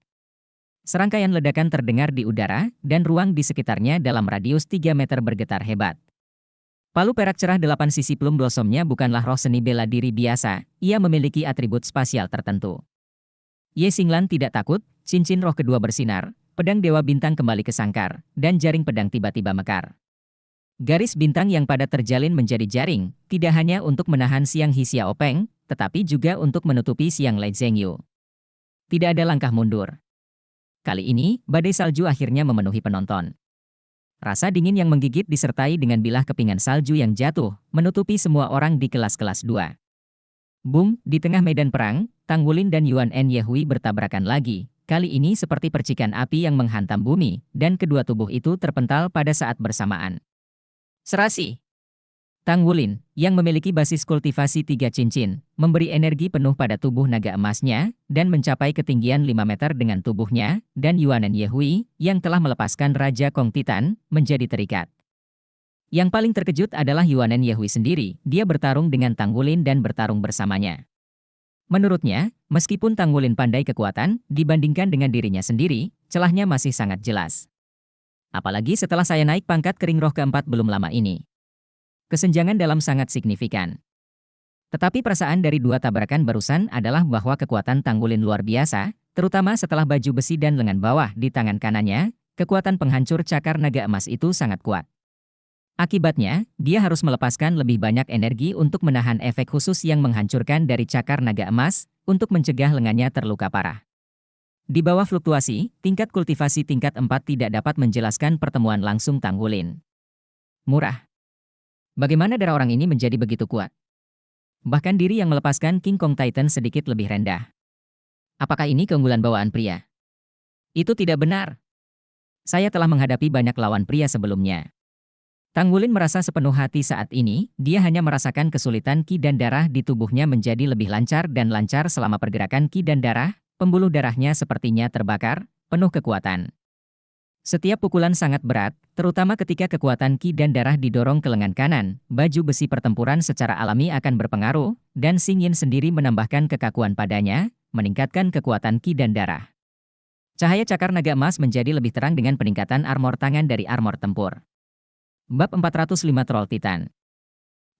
Serangkaian ledakan terdengar di udara, dan ruang di sekitarnya dalam radius 3 meter bergetar hebat. Palu perak cerah 8 sisi Plum Blossomnya bukanlah roh seni bela diri biasa, ia memiliki atribut spasial tertentu. Ye Xinglan tidak takut, cincin roh kedua bersinar, pedang Dewa Bintang kembali ke sangkar, dan jaring pedang tiba-tiba mekar. Garis bintang yang padat terjalin menjadi jaring, tidak hanya untuk menahan siang He Xiaopeng, tetapi juga untuk menutupi siang Lai Zhengyu. Tidak ada langkah mundur. Kali ini, badai salju akhirnya memenuhi penonton. Rasa dingin yang menggigit disertai dengan bilah kepingan salju yang jatuh, menutupi semua orang di kelas-kelas 2. Boom, di tengah medan perang, Tang Wulin dan Yuan En Yehui bertabrakan lagi. Kali ini seperti percikan api yang menghantam bumi, dan kedua tubuh itu terpental pada saat bersamaan. Serasi. Tang Wulin, yang memiliki basis kultivasi 3 cincin, memberi energi penuh pada tubuh naga emasnya, dan mencapai ketinggian 5 meter dengan tubuhnya, dan Yuan En Yehui, yang telah melepaskan Raja Kong Titan, menjadi terikat. Yang paling terkejut adalah Yuanen Yehui sendiri, dia bertarung dengan Tang Wulin dan bertarung bersamanya. Menurutnya, meskipun Tang Wulin pandai kekuatan, dibandingkan dengan dirinya sendiri, celahnya masih sangat jelas. Apalagi setelah saya naik pangkat kering roh keempat belum lama ini. Kesenjangan dalam sangat signifikan. Tetapi perasaan dari dua tabrakan barusan adalah bahwa kekuatan Tang Wulin luar biasa, terutama setelah baju besi dan lengan bawah di tangan kanannya, kekuatan penghancur cakar naga emas itu sangat kuat. Akibatnya, dia harus melepaskan lebih banyak energi untuk menahan efek khusus yang menghancurkan dari cakar naga emas, untuk mencegah lengannya terluka parah. Di bawah fluktuasi, tingkat kultivasi tingkat 4 tidak dapat menjelaskan pertemuan langsung Tang Wulin. Murah. Bagaimana darah orang ini menjadi begitu kuat? Bahkan diri yang melepaskan King Kong Titan sedikit lebih rendah. Apakah ini keunggulan bawaan pria? Itu tidak benar. Saya telah menghadapi banyak lawan pria sebelumnya. Tang Wulin merasa sepenuh hati saat ini, dia hanya merasakan kesulitan ki dan darah di tubuhnya menjadi lebih lancar dan lancar selama pergerakan ki dan darah, pembuluh darahnya sepertinya terbakar, penuh kekuatan. Setiap pukulan sangat berat, terutama ketika kekuatan ki dan darah didorong ke lengan kanan, baju besi pertempuran secara alami akan berpengaruh, dan Xing Yin sendiri menambahkan kekakuan padanya, meningkatkan kekuatan ki dan darah. Cahaya cakar naga emas menjadi lebih terang dengan peningkatan armor tangan dari armor tempur. Bab 405 Troll Titan.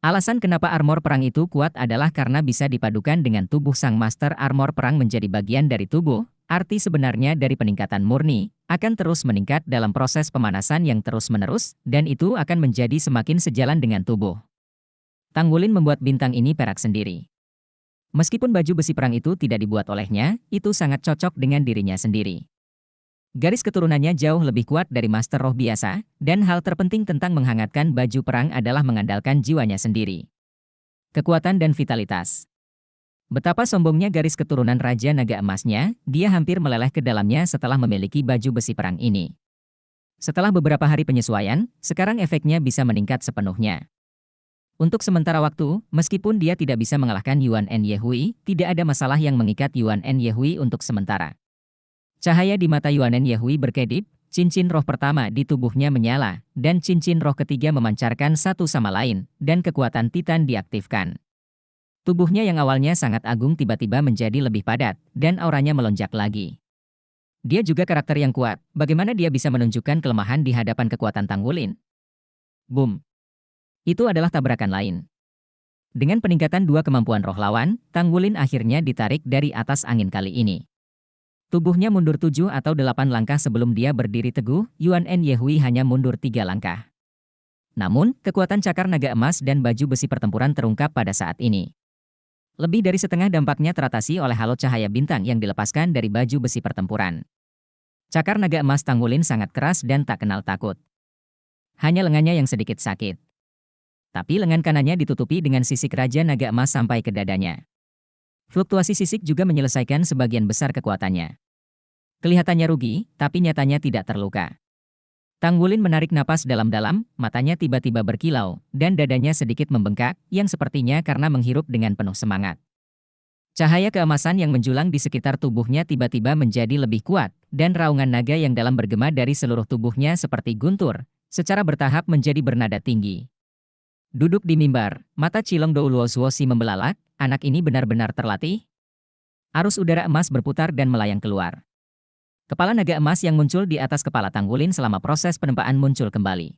Alasan kenapa armor perang itu kuat adalah karena bisa dipadukan dengan tubuh sang master armor perang menjadi bagian dari tubuh, arti sebenarnya dari peningkatan murni, akan terus meningkat dalam proses pemanasan yang terus-menerus, dan itu akan menjadi semakin sejalan dengan tubuh. Tang Wulin membuat bintang ini perak sendiri. Meskipun baju besi perang itu tidak dibuat olehnya, itu sangat cocok dengan dirinya sendiri. Garis keturunannya jauh lebih kuat dari master roh biasa, dan hal terpenting tentang menghangatkan baju perang adalah mengandalkan jiwanya sendiri. Kekuatan dan vitalitas. Betapa sombongnya garis keturunan Raja Naga Emasnya, dia hampir meleleh ke dalamnya setelah memiliki baju besi perang ini. Setelah beberapa hari penyesuaian, sekarang efeknya bisa meningkat sepenuhnya. Untuk sementara waktu, meskipun dia tidak bisa mengalahkan Yuan En Yehui, tidak ada masalah yang mengikat Yuan En Yehui untuk sementara. Cahaya di mata Yuanen Yehui berkedip, cincin roh pertama di tubuhnya menyala, dan cincin roh ketiga memancarkan satu sama lain, dan kekuatan Titan diaktifkan. Tubuhnya yang awalnya sangat agung tiba-tiba menjadi lebih padat, dan auranya melonjak lagi. Dia juga karakter yang kuat, bagaimana dia bisa menunjukkan kelemahan di hadapan kekuatan Tang Wulin? Boom! Itu adalah tabrakan lain. Dengan peningkatan dua kemampuan roh lawan, Tang Wulin akhirnya ditarik dari atas angin kali ini. Tubuhnya mundur 7 atau 8 langkah sebelum dia berdiri teguh, Yuan En Yehui hanya mundur 3 langkah. Namun, kekuatan cakar naga emas dan baju besi pertempuran terungkap pada saat ini. Lebih dari setengah dampaknya teratasi oleh halo cahaya bintang yang dilepaskan dari baju besi pertempuran. Cakar naga emas Tang Wulin sangat keras dan tak kenal takut. Hanya lengannya yang sedikit sakit. Tapi lengan kanannya ditutupi dengan sisik Raja Naga Emas sampai ke dadanya. Fluktuasi sisik juga menyelesaikan sebagian besar kekuatannya. Kelihatannya rugi, tapi nyatanya tidak terluka. Tang Wulin menarik napas dalam-dalam, matanya tiba-tiba berkilau, dan dadanya sedikit membengkak, yang sepertinya karena menghirup dengan penuh semangat. Cahaya keemasan yang menjulang di sekitar tubuhnya tiba-tiba menjadi lebih kuat, dan raungan naga yang dalam bergema dari seluruh tubuhnya seperti guntur, secara bertahap menjadi bernada tinggi. Duduk di mimbar, mata Cilong Douluosuosi membelalak, anak ini benar-benar terlatih. Arus udara emas berputar dan melayang keluar. Kepala naga emas yang muncul di atas kepala Tang Wulin selama proses penempaan muncul kembali.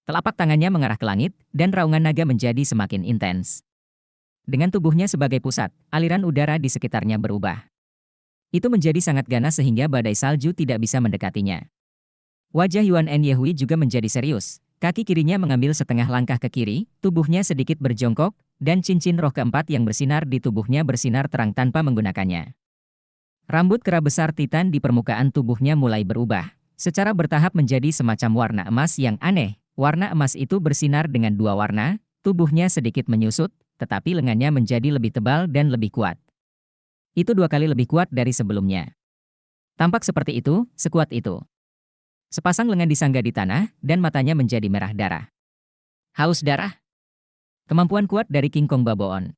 Telapak tangannya mengarah ke langit, dan raungan naga menjadi semakin intens. Dengan tubuhnya sebagai pusat, aliran udara di sekitarnya berubah. Itu menjadi sangat ganas sehingga badai salju tidak bisa mendekatinya. Wajah Yuan En Yehui juga menjadi serius. Kaki kirinya mengambil setengah langkah ke kiri, tubuhnya sedikit berjongkok, dan cincin roh keempat yang bersinar di tubuhnya bersinar terang tanpa menggunakannya. Rambut kera besar Titan di permukaan tubuhnya mulai berubah, secara bertahap menjadi semacam warna emas yang aneh. Warna emas itu bersinar dengan dua warna, tubuhnya sedikit menyusut, tetapi lengannya menjadi lebih tebal dan lebih kuat. Itu 2 kali lebih kuat dari sebelumnya. Tampak seperti itu, sekuat itu. Sepasang lengan disanggah di tanah, dan matanya menjadi merah darah. Haus darah? Kemampuan kuat dari King Kong Baboon.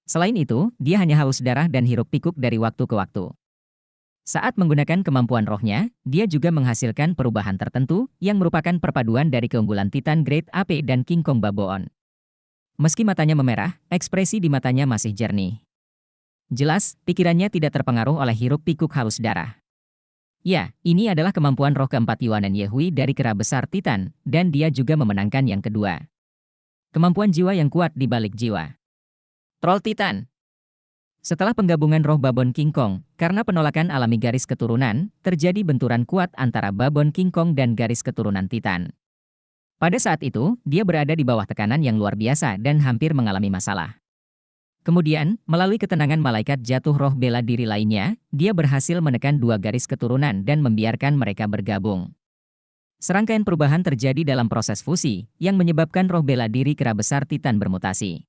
Selain itu, dia hanya haus darah dan hiruk pikuk dari waktu ke waktu. Saat menggunakan kemampuan rohnya, dia juga menghasilkan perubahan tertentu yang merupakan perpaduan dari keunggulan Titan Great Ape dan King Kong Baboon. Meski matanya memerah, ekspresi di matanya masih jernih. Jelas, pikirannya tidak terpengaruh oleh hiruk-pikuk haus darah. Ya, ini adalah kemampuan roh keempat Yuan Yehui dari kera besar Titan, dan dia juga memenangkan yang kedua. Kemampuan jiwa yang kuat di balik jiwa. Troll Titan. Setelah penggabungan roh Babon King Kong, karena penolakan alami garis keturunan, terjadi benturan kuat antara Babon King Kong dan garis keturunan Titan. Pada saat itu, dia berada di bawah tekanan yang luar biasa dan hampir mengalami masalah. Kemudian, melalui ketenangan malaikat jatuh roh bela diri lainnya, dia berhasil menekan dua garis keturunan dan membiarkan mereka bergabung. Serangkaian perubahan terjadi dalam proses fusi, yang menyebabkan roh bela diri kera besar Titan bermutasi.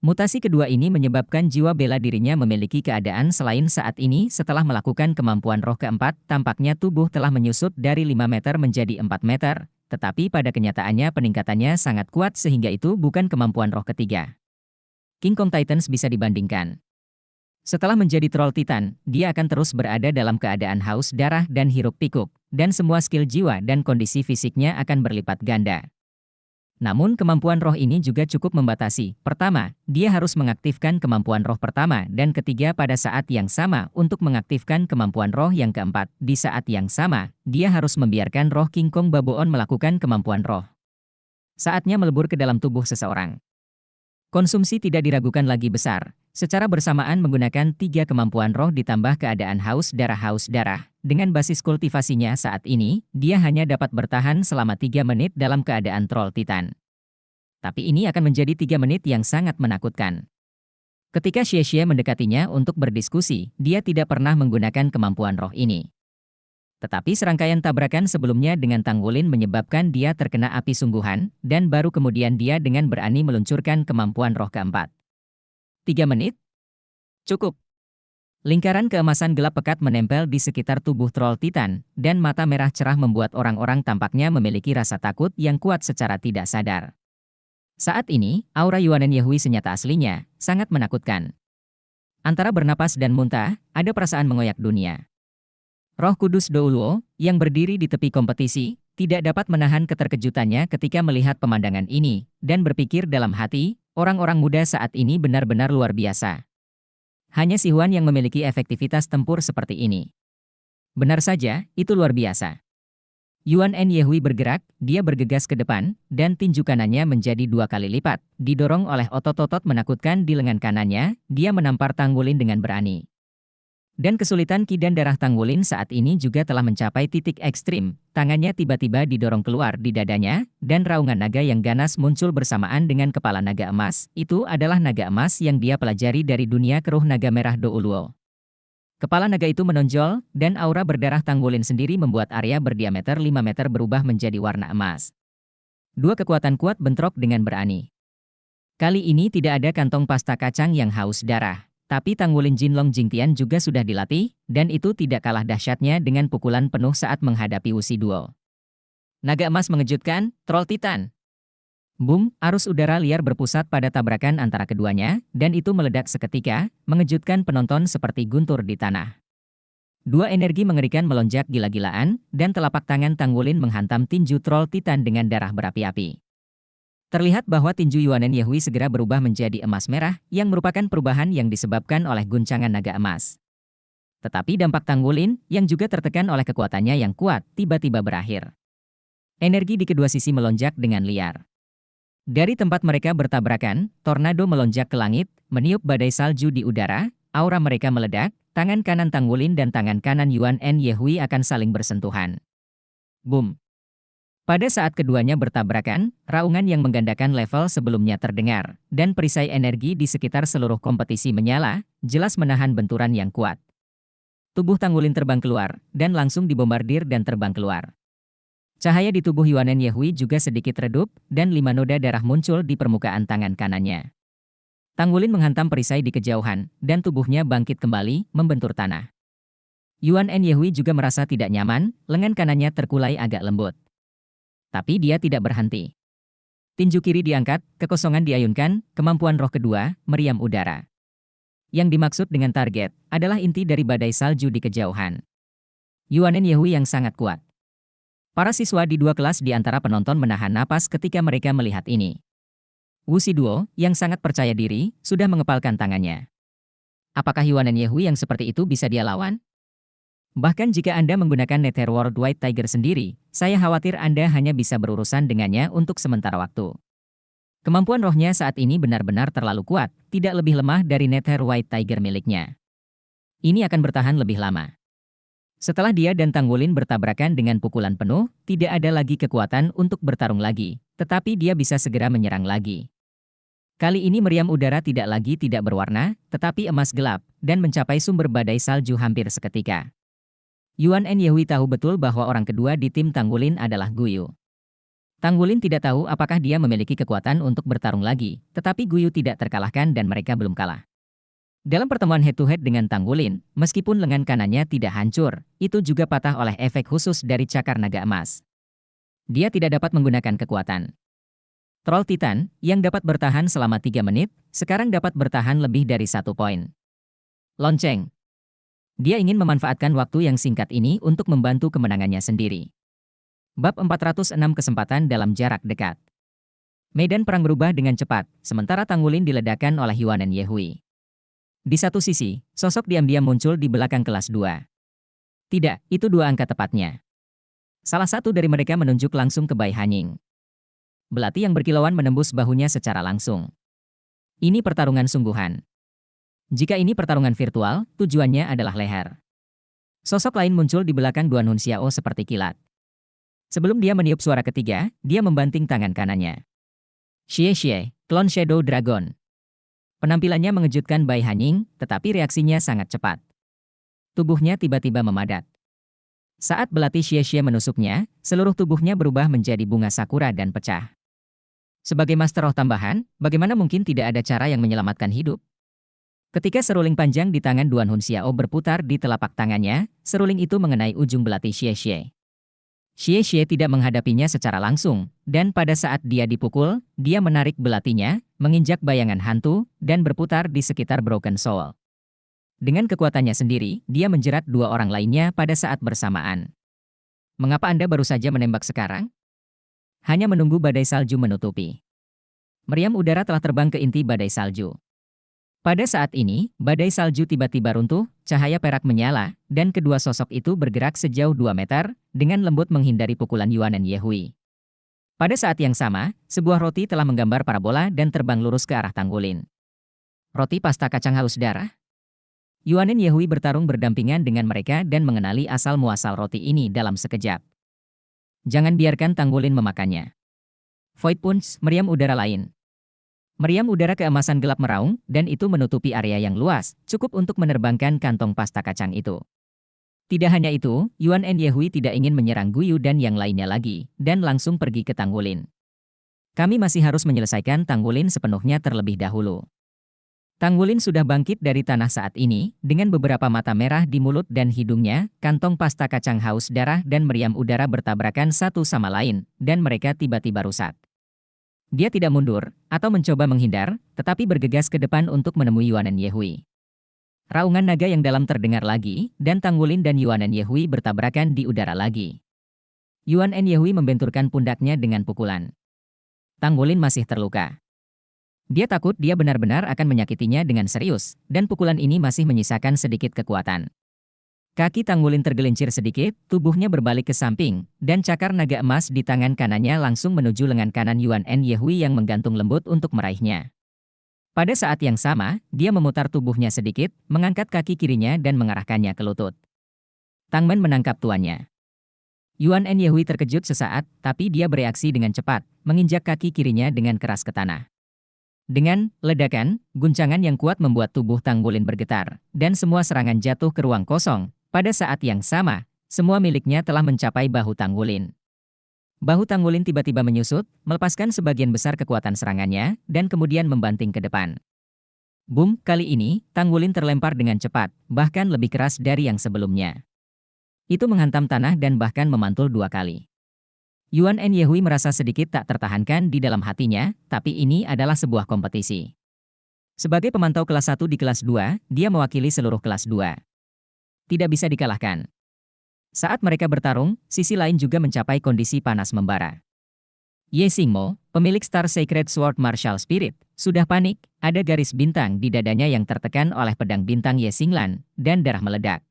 Mutasi kedua ini menyebabkan jiwa bela dirinya memiliki keadaan selain saat ini setelah melakukan kemampuan roh keempat, tampaknya tubuh telah menyusut dari 5 meter menjadi 4 meter, tetapi pada kenyataannya peningkatannya sangat kuat sehingga itu bukan kemampuan roh ketiga. King Kong Titans bisa dibandingkan. Setelah menjadi troll Titan, dia akan terus berada dalam keadaan haus darah dan hiruk-pikuk, dan semua skill jiwa dan kondisi fisiknya akan berlipat ganda. Namun kemampuan roh ini juga cukup membatasi. Pertama, dia harus mengaktifkan kemampuan roh pertama dan ketiga pada saat yang sama untuk mengaktifkan kemampuan roh yang keempat. Di saat yang sama, dia harus membiarkan roh King Kong Baboon melakukan kemampuan roh. Saatnya melebur ke dalam tubuh seseorang. Konsumsi tidak diragukan lagi besar. Secara bersamaan menggunakan 3 kemampuan roh ditambah keadaan haus darah. Dengan basis kultivasinya saat ini, dia hanya dapat bertahan selama 3 menit dalam keadaan troll Titan. Tapi ini akan menjadi 3 menit yang sangat menakutkan. Ketika Xie mendekatinya untuk berdiskusi, dia tidak pernah menggunakan kemampuan roh ini. Tetapi serangkaian tabrakan sebelumnya dengan Tang Wulin menyebabkan dia terkena api sungguhan, dan baru kemudian dia dengan berani meluncurkan kemampuan roh keempat. 3 menit? Cukup. Lingkaran keemasan gelap pekat menempel di sekitar tubuh troll Titan, dan mata merah cerah membuat orang-orang tampaknya memiliki rasa takut yang kuat secara tidak sadar. Saat ini, aura Yuan Yehui senyata aslinya, sangat menakutkan. Antara bernapas dan muntah, ada perasaan mengoyak dunia. Roh Kudus Douluo, yang berdiri di tepi kompetisi, tidak dapat menahan keterkejutannya ketika melihat pemandangan ini, dan berpikir dalam hati, orang-orang muda saat ini benar-benar luar biasa. Hanya Si Huan yang memiliki efektivitas tempur seperti ini. Benar saja, itu luar biasa. Yuan Yehui bergerak, dia bergegas ke depan, dan tinju kanannya menjadi 2 kali lipat. Didorong oleh otot-otot menakutkan di lengan kanannya, dia menampar Tang Wulin dengan berani. Dan kesulitan ki dan darah Tang Wulin saat ini juga telah mencapai titik ekstrim. Tangannya tiba-tiba didorong keluar di dadanya, dan raungan naga yang ganas muncul bersamaan dengan kepala naga emas. Itu adalah naga emas yang dia pelajari dari dunia keruh naga merah Douluo. Kepala naga itu menonjol, dan aura berdarah Tang Wulin sendiri membuat area berdiameter 5 meter berubah menjadi warna emas. 2 kekuatan kuat bentrok dengan berani. Kali ini tidak ada kantong pasta kacang yang haus darah. Tapi Tang Wulin Jinlong Jingtian juga sudah dilatih, dan itu tidak kalah dahsyatnya dengan pukulan penuh saat menghadapi Wuxi Duo. Naga emas mengejutkan, troll Titan. Boom, arus udara liar berpusat pada tabrakan antara keduanya, dan itu meledak seketika, mengejutkan penonton seperti guntur di tanah. 2 energi mengerikan melonjak gila-gilaan, dan telapak tangan Tang Wulin menghantam tinju troll Titan dengan darah berapi-api. Terlihat bahwa tinju Yuan Yehui segera berubah menjadi emas merah, yang merupakan perubahan yang disebabkan oleh guncangan naga emas. Tetapi dampak Tang Wulin, yang juga tertekan oleh kekuatannya yang kuat, tiba-tiba berakhir. Energi di kedua sisi melonjak dengan liar. Dari tempat mereka bertabrakan, tornado melonjak ke langit, meniup badai salju di udara, aura mereka meledak, tangan kanan Tang Wulin dan tangan kanan Yuan Yehui akan saling bersentuhan. Boom! Pada saat keduanya bertabrakan, raungan yang menggandakan level sebelumnya terdengar, dan perisai energi di sekitar seluruh kompetisi menyala, jelas menahan benturan yang kuat. Tubuh Tang Wulin terbang keluar, dan langsung dibombardir dan terbang keluar. Cahaya di tubuh Yuan Yehui juga sedikit redup, dan 5 noda darah muncul di permukaan tangan kanannya. Tang Wulin menghantam perisai di kejauhan, dan tubuhnya bangkit kembali, membentur tanah. Yuan Yehui juga merasa tidak nyaman, lengan kanannya terkulai agak lembut. Tapi dia tidak berhenti. Tinju kiri diangkat, kekosongan diayunkan, kemampuan roh kedua, meriam udara. Yang dimaksud dengan target adalah inti dari badai salju di kejauhan. Yuan Yehui yang sangat kuat. Para siswa di dua kelas di antara penonton menahan napas ketika mereka melihat ini. Wu Shiduo, yang sangat percaya diri, sudah mengepalkan tangannya. Apakah Yuan Yehui yang seperti itu bisa dia lawan? Bahkan jika Anda menggunakan Netherworld White Tiger sendiri, saya khawatir Anda hanya bisa berurusan dengannya untuk sementara waktu. Kemampuan rohnya saat ini benar-benar terlalu kuat, tidak lebih lemah dari Nether White Tiger miliknya. Ini akan bertahan lebih lama. Setelah dia dan Tanggulin bertabrakan dengan pukulan penuh, tidak ada lagi kekuatan untuk bertarung lagi, tetapi dia bisa segera menyerang lagi. Kali ini meriam udara tidak lagi tidak berwarna, tetapi emas gelap, dan mencapai sumber badai salju hampir seketika. Yuan Yehui tahu betul bahwa orang kedua di tim Tanggulin adalah Guyu. Tanggulin tidak tahu apakah dia memiliki kekuatan untuk bertarung lagi, tetapi Guyu tidak terkalahkan dan mereka belum kalah. Dalam pertemuan head-to-head dengan Tanggulin, meskipun lengan kanannya tidak hancur, itu juga patah oleh efek khusus dari cakar naga emas. Dia tidak dapat menggunakan kekuatan. Troll Titan, yang dapat bertahan selama 3 menit, sekarang dapat bertahan lebih dari 1 poin. Lonceng. Dia ingin memanfaatkan waktu yang singkat ini untuk membantu kemenangannya sendiri. Bab 406 kesempatan dalam jarak dekat. Medan perang berubah dengan cepat, sementara Tanggulin diledakkan oleh Yuan Yehui. Di satu sisi, sosok diam-diam muncul di belakang kelas 2. Tidak, itu 2 angka tepatnya. Salah satu dari mereka menunjuk langsung ke Bai Hanying. Belati yang berkilauan menembus bahunya secara langsung. Ini pertarungan sungguhan. Jika ini pertarungan virtual, tujuannya adalah leher. Sosok lain muncul di belakang Duan Hun Xiao seperti kilat. Sebelum dia meniup suara ketiga, dia membanting tangan kanannya. Xie, Clone Shadow Dragon. Penampilannya mengejutkan Bai Hanying, tetapi reaksinya sangat cepat. Tubuhnya tiba-tiba memadat. Saat belati Xie menusuknya, seluruh tubuhnya berubah menjadi bunga sakura dan pecah. Sebagai master roh tambahan, bagaimana mungkin tidak ada cara yang menyelamatkan hidup? Ketika seruling panjang di tangan Duan Hun Xiao berputar di telapak tangannya, seruling itu mengenai ujung belati Xie. Xie tidak menghadapinya secara langsung, dan pada saat dia dipukul, dia menarik belatinya, menginjak bayangan hantu, dan berputar di sekitar Broken Soul. Dengan kekuatannya sendiri, dia menjerat 2 orang lainnya pada saat bersamaan. Mengapa Anda baru saja menembak sekarang? Hanya menunggu badai salju menutupi. Meriam udara telah terbang ke inti badai salju. Pada saat ini, badai salju tiba-tiba runtuh, cahaya perak menyala, dan kedua sosok itu bergerak sejauh 2 meter, dengan lembut menghindari pukulan Yuan Yehui. Pada saat yang sama, sebuah roti telah menggambar parabola dan terbang lurus ke arah Tanggulin. Roti pasta kacang haus darah? Yuan Yehui bertarung berdampingan dengan mereka dan mengenali asal-muasal roti ini dalam sekejap. Jangan biarkan Tanggulin memakannya. Void Punch, meriam udara lain. Meriam udara keemasan gelap meraung, dan itu menutupi area yang luas, cukup untuk menerbangkan kantong pasta kacang itu. Tidak hanya itu, Yuan Yehui tidak ingin menyerang Guyu dan yang lainnya lagi, dan langsung pergi ke Tanggulin. Kami masih harus menyelesaikan Tanggulin sepenuhnya terlebih dahulu. Tanggulin sudah bangkit dari tanah saat ini, dengan beberapa mata merah di mulut dan hidungnya, kantong pasta kacang haus darah dan meriam udara bertabrakan satu sama lain, dan mereka tiba-tiba rusak. Dia tidak mundur, atau mencoba menghindar, tetapi bergegas ke depan untuk menemui Yuan Yehui. Raungan naga yang dalam terdengar lagi, dan Tanggulin dan Yuan Yehui bertabrakan di udara lagi. Yuan Yehui membenturkan pundaknya dengan pukulan. Tanggulin masih terluka. Dia takut dia benar-benar akan menyakitinya dengan serius, dan pukulan ini masih menyisakan sedikit kekuatan. Kaki Tanggulin tergelincir sedikit, tubuhnya berbalik ke samping, dan cakar naga emas di tangan kanannya langsung menuju lengan kanan Yuan Yehui yang menggantung lembut untuk meraihnya. Pada saat yang sama, dia memutar tubuhnya sedikit, mengangkat kaki kirinya dan mengarahkannya ke lutut. Tangmen menangkap tuannya. Yuan Yehui terkejut sesaat, tapi dia bereaksi dengan cepat, menginjak kaki kirinya dengan keras ke tanah. Dengan ledakan, guncangan yang kuat membuat tubuh Tanggulin bergetar, dan semua serangan jatuh ke ruang kosong. Pada saat yang sama, semua miliknya telah mencapai bahu Tanggulin. Bahu Tanggulin tiba-tiba menyusut, melepaskan sebagian besar kekuatan serangannya, dan kemudian membanting ke depan. Boom, kali ini, Tanggulin terlempar dengan cepat, bahkan lebih keras dari yang sebelumnya. Itu menghantam tanah dan bahkan memantul 2 kali. Yuan Yehui merasa sedikit tak tertahankan di dalam hatinya, tapi ini adalah sebuah kompetisi. Sebagai pemantau kelas 1 di kelas 2, dia mewakili seluruh kelas 2. Tidak bisa dikalahkan. Saat mereka bertarung, sisi lain juga mencapai kondisi panas membara. Ye Xingmo, pemilik Star Sacred Sword Martial Spirit, sudah panik, ada garis bintang di dadanya yang tertekan oleh pedang bintang Ye Xinglan, dan darah meledak.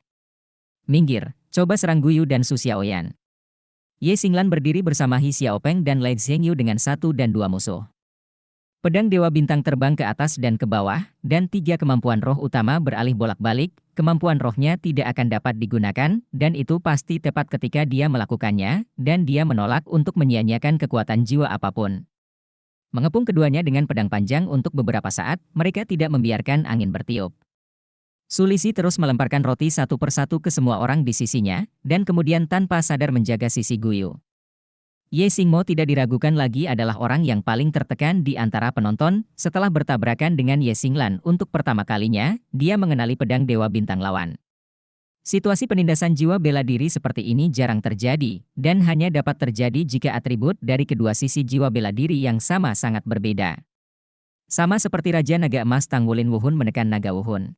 Minggir, coba serang Guyu dan Su Xiaoyan. Ye Xinglan berdiri bersama He Xiaopeng dan Lai Zhengyu dengan 1 dan 2 musuh. Pedang Dewa Bintang terbang ke atas dan ke bawah, dan 3 kemampuan roh utama beralih bolak-balik, kemampuan rohnya tidak akan dapat digunakan, dan itu pasti tepat ketika dia melakukannya, dan dia menolak untuk menyia-nyiakan kekuatan jiwa apapun. Mengepung keduanya dengan pedang panjang untuk beberapa saat, mereka tidak membiarkan angin bertiup. Sulisi terus melemparkan roti satu persatu ke semua orang di sisinya, dan kemudian tanpa sadar menjaga sisi Guyu. Ye Xingmo tidak diragukan lagi adalah orang yang paling tertekan di antara penonton. Setelah bertabrakan dengan Ye Xinglan untuk pertama kalinya, dia mengenali pedang Dewa Bintang lawan. Situasi penindasan jiwa bela diri seperti ini jarang terjadi, dan hanya dapat terjadi jika atribut dari kedua sisi jiwa bela diri yang sama sangat berbeda. Sama seperti Raja Naga Emas Tangwulin Wuhun menekan Naga Wuhun.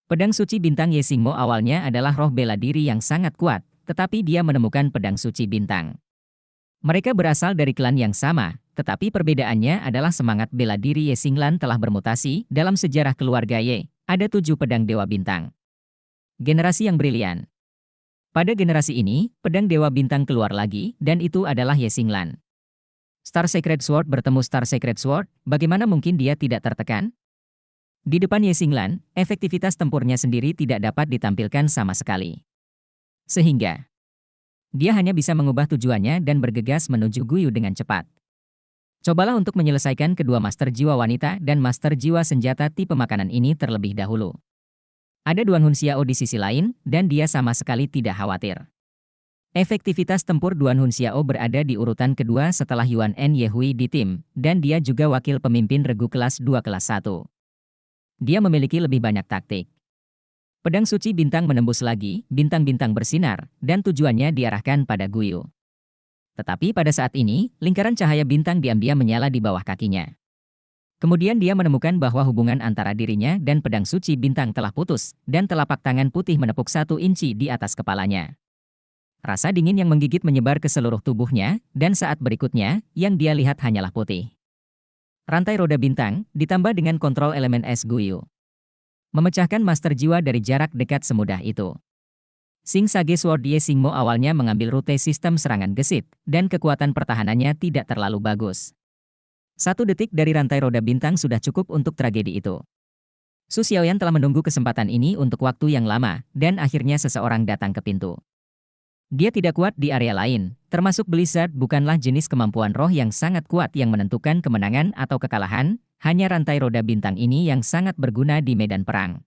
Pedang suci bintang Ye Xingmo awalnya adalah roh bela diri yang sangat kuat, tetapi dia menemukan pedang suci bintang. Mereka berasal dari klan yang sama, tetapi perbedaannya adalah semangat bela diri Ye Xinglan telah bermutasi. Dalam sejarah keluarga Ye, ada 7 pedang Dewa Bintang. Generasi yang brilian. Pada generasi ini, pedang Dewa Bintang keluar lagi, dan itu adalah Ye Xinglan. Star Sacred Sword bertemu Star Sacred Sword, bagaimana mungkin dia tidak tertekan? Di depan Ye Xinglan, efektivitas tempurnya sendiri tidak dapat ditampilkan sama sekali. Sehingga dia hanya bisa mengubah tujuannya dan bergegas menuju Guyu dengan cepat. Cobalah untuk menyelesaikan kedua master jiwa wanita dan master jiwa senjata tipe makanan ini terlebih dahulu. Ada Duan Hun Xiao di sisi lain, dan dia sama sekali tidak khawatir. Efektivitas tempur Duan Hun Xiao berada di urutan kedua setelah Yuan En Yehui di tim, dan dia juga wakil pemimpin regu kelas 2 kelas 1. Dia memiliki lebih banyak taktik. Pedang suci bintang menembus lagi, bintang-bintang bersinar, dan tujuannya diarahkan pada Guyu. Tetapi pada saat ini, lingkaran cahaya bintang diam-diam menyala di bawah kakinya. Kemudian dia menemukan bahwa hubungan antara dirinya dan pedang suci bintang telah putus, dan telapak tangan putih menepuk 1 inci di atas kepalanya. Rasa dingin yang menggigit menyebar ke seluruh tubuhnya, dan saat berikutnya, yang dia lihat hanyalah putih. Rantai roda bintang, ditambah dengan kontrol elemen es Guyu. Memecahkan master jiwa dari jarak dekat semudah itu. Sing Sage Sword Ye Xingmo awalnya mengambil rute sistem serangan gesit, dan kekuatan pertahanannya tidak terlalu bagus. 1 detik dari rantai roda bintang sudah cukup untuk tragedi itu. Su Xiaoyan telah menunggu kesempatan ini untuk waktu yang lama, dan akhirnya seseorang datang ke pintu. Dia tidak kuat di area lain, termasuk Blizzard bukanlah jenis kemampuan roh yang sangat kuat yang menentukan kemenangan atau kekalahan, hanya rantai roda bintang ini yang sangat berguna di medan perang.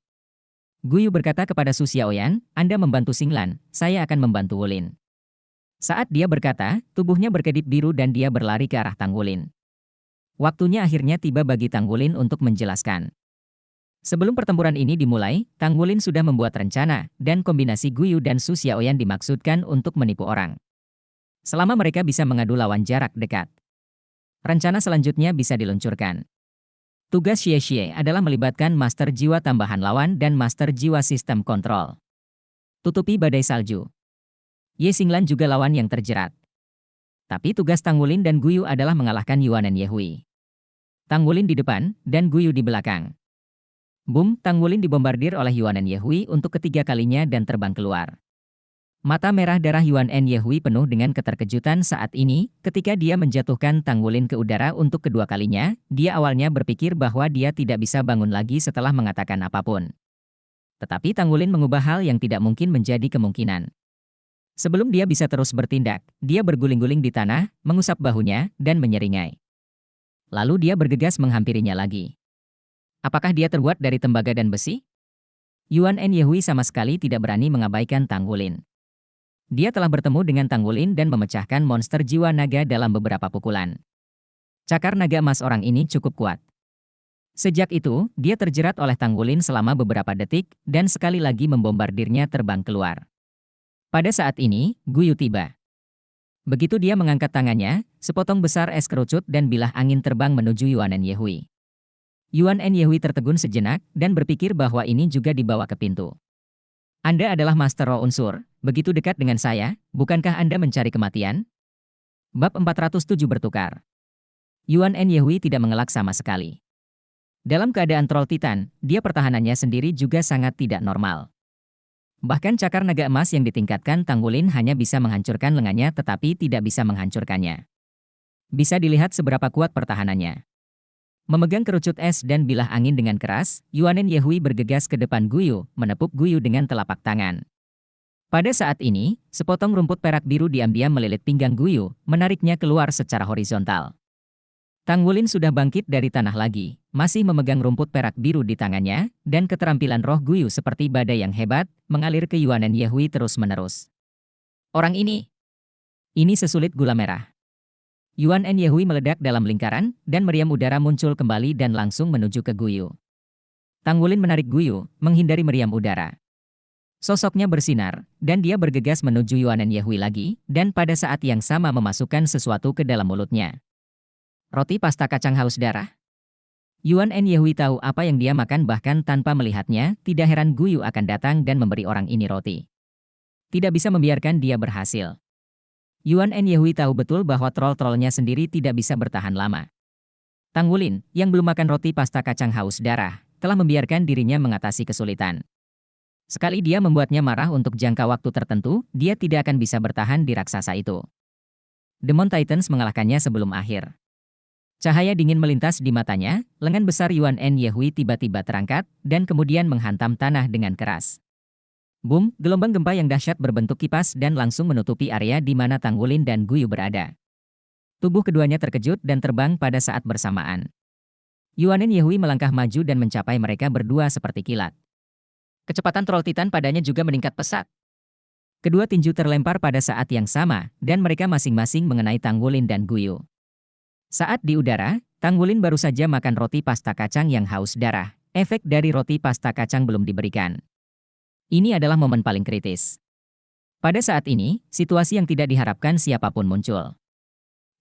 Guyu berkata kepada Su Xiaoyan, Anda membantu Xinglan, saya akan membantu Wulin. Saat dia berkata, tubuhnya berkedip biru dan dia berlari ke arah Tang Wulin. Waktunya akhirnya tiba bagi Tang Wulin untuk menjelaskan. Sebelum pertempuran ini dimulai, Tang Wulin sudah membuat rencana, dan kombinasi Guyu dan Su Xiaoyan dimaksudkan untuk menipu orang. Selama mereka bisa mengadu lawan jarak dekat, rencana selanjutnya bisa diluncurkan. Tugas Xie adalah melibatkan master jiwa tambahan lawan dan master jiwa sistem kontrol. Tutupi badai salju. Ye Xinglan juga lawan yang terjerat. Tapi tugas Tang Wulin dan Guyu adalah mengalahkan Yuanen Yehui. Tang Wulin di depan, dan Guyu di belakang. Boom, Tang Wulin dibombardir oleh Yuanen Yehui untuk ketiga kalinya dan terbang keluar. Mata merah darah Yuanen Yehui penuh dengan keterkejutan saat ini, ketika dia menjatuhkan Tang Wulin ke udara untuk kedua kalinya, dia awalnya berpikir bahwa dia tidak bisa bangun lagi setelah mengatakan apapun. Tetapi Tang Wulin mengubah hal yang tidak mungkin menjadi kemungkinan. Sebelum dia bisa terus bertindak, dia berguling-guling di tanah, mengusap bahunya, dan menyeringai. Lalu dia bergegas menghampirinya lagi. Apakah dia terbuat dari tembaga dan besi? Yuanen Yehui sama sekali tidak berani mengabaikan Tang Wulin. Dia telah bertemu dengan Tang Wulin dan memecahkan monster jiwa naga dalam beberapa pukulan. Cakar naga emas orang ini cukup kuat. Sejak itu, dia terjerat oleh Tang Wulin selama beberapa detik, dan sekali lagi membombardirnya terbang keluar. Pada saat ini, Guyu tiba. Begitu dia mengangkat tangannya, sepotong besar es kerucut dan bilah angin terbang menuju Yuanen Yehui. Yuan and Yehui tertegun sejenak dan berpikir bahwa ini juga dibawa ke pintu. Anda adalah Master Roh Unsur, begitu dekat dengan saya, bukankah Anda mencari kematian? Bab 407 bertukar. Yuan and Yehui tidak mengelak sama sekali. Dalam keadaan troll Titan, dia pertahanannya sendiri juga sangat tidak normal. Bahkan cakar naga emas yang ditingkatkan Tanggulin hanya bisa menghancurkan lengannya tetapi tidak bisa menghancurkannya. Bisa dilihat seberapa kuat pertahanannya. Memegang kerucut es dan bilah angin dengan keras, Yuan and Yehui bergegas ke depan Guyu, menepuk Guyu dengan telapak tangan. Pada saat ini, sepotong rumput perak biru diam-diam melilit pinggang Guyu, menariknya keluar secara horizontal. Tanggulin sudah bangkit dari tanah lagi, masih memegang rumput perak biru di tangannya, dan keterampilan roh Guyu seperti badai yang hebat, mengalir ke Yuan and Yehui terus-menerus. Orang ini sesulit gula merah. Yuan and Yehui meledak dalam lingkaran, dan meriam udara muncul kembali dan langsung menuju ke Guyu. Tanggulin menarik Guyu, menghindari meriam udara. Sosoknya bersinar, dan dia bergegas menuju Yuan and Yehui lagi, dan pada saat yang sama memasukkan sesuatu ke dalam mulutnya. Roti pasta kacang haus darah. Yuan and Yehui tahu apa yang dia makan bahkan tanpa melihatnya, tidak heran Guyu akan datang dan memberi orang ini roti. Tidak bisa membiarkan dia berhasil. Yuan and Yehui tahu betul bahwa troll-trollnya sendiri tidak bisa bertahan lama. Tanggulin, yang belum makan roti pasta kacang haus darah, telah membiarkan dirinya mengatasi kesulitan. Sekali dia membuatnya marah untuk jangka waktu tertentu, dia tidak akan bisa bertahan di raksasa itu. Demon Titans mengalahkannya sebelum akhir. Cahaya dingin melintas di matanya, lengan besar Yuan and Yehui tiba-tiba terangkat, dan kemudian menghantam tanah dengan keras. Boom, gelombang gempa yang dahsyat berbentuk kipas dan langsung menutupi area di mana Tanggulin dan Guyu berada. Tubuh keduanya terkejut dan terbang pada saat bersamaan. Yuan and Yehui melangkah maju dan mencapai mereka berdua seperti kilat. Kecepatan troll Titan padanya juga meningkat pesat. Kedua tinju terlempar pada saat yang sama, dan mereka masing-masing mengenai Tanggulin dan Guyu. Saat di udara, Tanggulin baru saja makan roti pasta kacang yang haus darah. Efek dari roti pasta kacang belum diberikan. Ini adalah momen paling kritis. Pada saat ini, situasi yang tidak diharapkan siapapun muncul.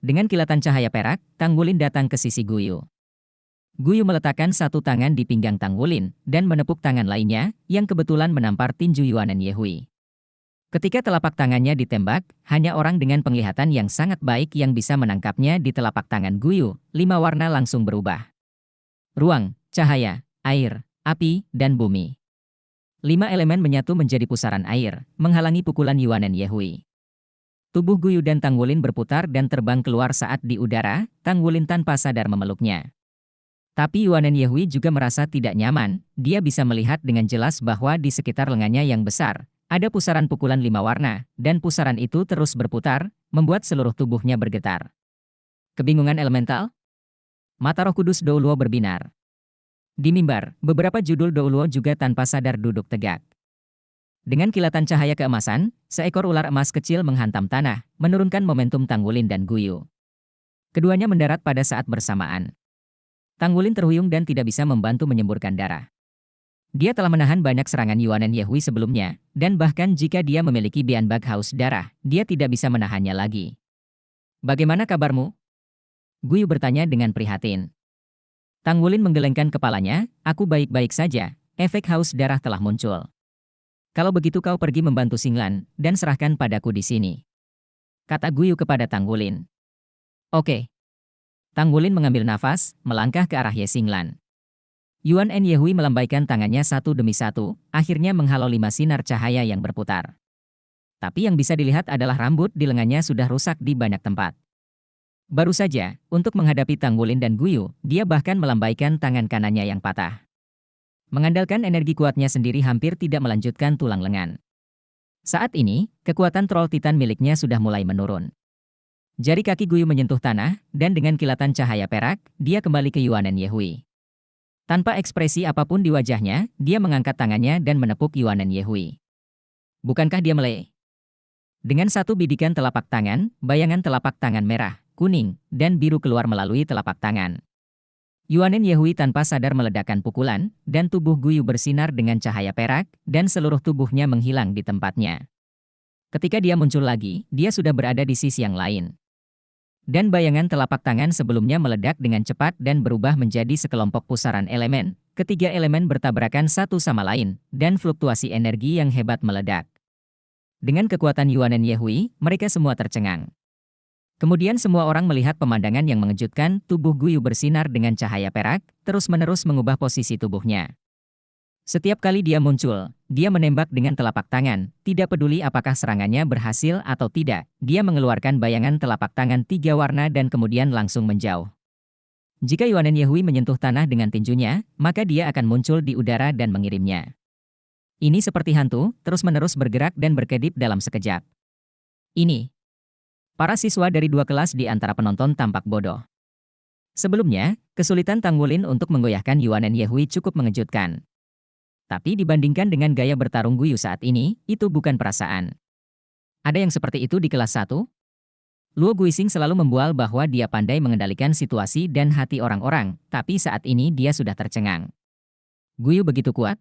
Dengan kilatan cahaya perak, Tanggulin datang ke sisi Guyu. Guyu meletakkan satu tangan di pinggang Tanggulin, dan menepuk tangan lainnya, yang kebetulan menampar tinju Yuan and Yehui. Ketika telapak tangannya ditembak, hanya orang dengan penglihatan yang sangat baik yang bisa menangkapnya di telapak tangan Guyu, 5 warna langsung berubah. Ruang, cahaya, air, api, dan bumi. 5 elemen menyatu menjadi pusaran air, menghalangi pukulan Yuan and Yehui. Tubuh Guyu dan Tanggulin berputar dan terbang keluar saat di udara, Tanggulin tanpa sadar memeluknya. Tapi Yuan and Yehui juga merasa tidak nyaman, dia bisa melihat dengan jelas bahwa di sekitar lengannya yang besar, ada pusaran pukulan 5 warna, dan pusaran itu terus berputar, membuat seluruh tubuhnya bergetar. Kebingungan elemental? Mata Roh Kudus Douluo berbinar. Di mimbar, beberapa judul Douluo juga tanpa sadar duduk tegak. Dengan kilatan cahaya keemasan, seekor ular emas kecil menghantam tanah, menurunkan momentum Tanggulin dan Guyu. Keduanya mendarat pada saat bersamaan. Tanggulin terhuyung dan tidak bisa membantu menyemburkan darah. Dia telah menahan banyak serangan Yuan and Yehui sebelumnya, dan bahkan jika dia memiliki bianbag haus darah, dia tidak bisa menahannya lagi. Bagaimana kabarmu? Guyu bertanya dengan prihatin. Tanggulin menggelengkan kepalanya, aku baik-baik saja, efek haus darah telah muncul. Kalau begitu kau pergi membantu Xinglan, dan serahkan padaku di sini. Kata Guyu kepada Tanggulin. Oke. Tanggulin mengambil nafas, melangkah ke arah Ye Xinglan. Yuan and Yehui melambaikan tangannya satu demi satu, akhirnya menghalau 5 sinar cahaya yang berputar. Tapi yang bisa dilihat adalah rambut di lengannya sudah rusak di banyak tempat. Baru saja, untuk menghadapi Tanggulin dan Guyu, dia bahkan melambaikan tangan kanannya yang patah. Mengandalkan energi kuatnya sendiri hampir tidak melanjutkan tulang lengan. Saat ini, kekuatan troll Titan miliknya sudah mulai menurun. Jari kaki Guyu menyentuh tanah, dan dengan kilatan cahaya perak, dia kembali ke Yuan and Yehui. Tanpa ekspresi apapun di wajahnya, dia mengangkat tangannya dan menepuk Yuan and Yehui. Bukankah dia meleleh? Dengan satu bidikan telapak tangan, bayangan telapak tangan merah, kuning, dan biru keluar melalui telapak tangan. Yuan and Yehui tanpa sadar meledakkan pukulan, dan tubuh Guyu bersinar dengan cahaya perak, dan seluruh tubuhnya menghilang di tempatnya. Ketika dia muncul lagi, dia sudah berada di sisi yang lain. Dan bayangan telapak tangan sebelumnya meledak dengan cepat dan berubah menjadi sekelompok pusaran elemen. Ketiga elemen bertabrakan satu sama lain, dan fluktuasi energi yang hebat meledak. Dengan kekuatan Yuanen Yehui, mereka semua tercengang. Kemudian semua orang melihat pemandangan yang mengejutkan, tubuh Guyu bersinar dengan cahaya perak, terus-menerus mengubah posisi tubuhnya. Setiap kali dia muncul, dia menembak dengan telapak tangan, tidak peduli apakah serangannya berhasil atau tidak, dia mengeluarkan bayangan telapak tangan 3 warna dan kemudian langsung menjauh. Jika Yuanen Yehui menyentuh tanah dengan tinjunya, maka dia akan muncul di udara dan mengirimnya. Ini seperti hantu, terus-menerus bergerak dan berkedip dalam sekejap. Ini. Para siswa dari 2 kelas di antara penonton tampak bodoh. Sebelumnya, kesulitan Tang Wulin untuk menggoyahkan Yuanen Yehui cukup mengejutkan. Tapi dibandingkan dengan gaya bertarung Guyu saat ini, itu bukan perasaan. Ada yang seperti itu di kelas 1? Luo Guixing selalu membual bahwa dia pandai mengendalikan situasi dan hati orang-orang, tapi saat ini dia sudah tercengang. Guyu begitu kuat?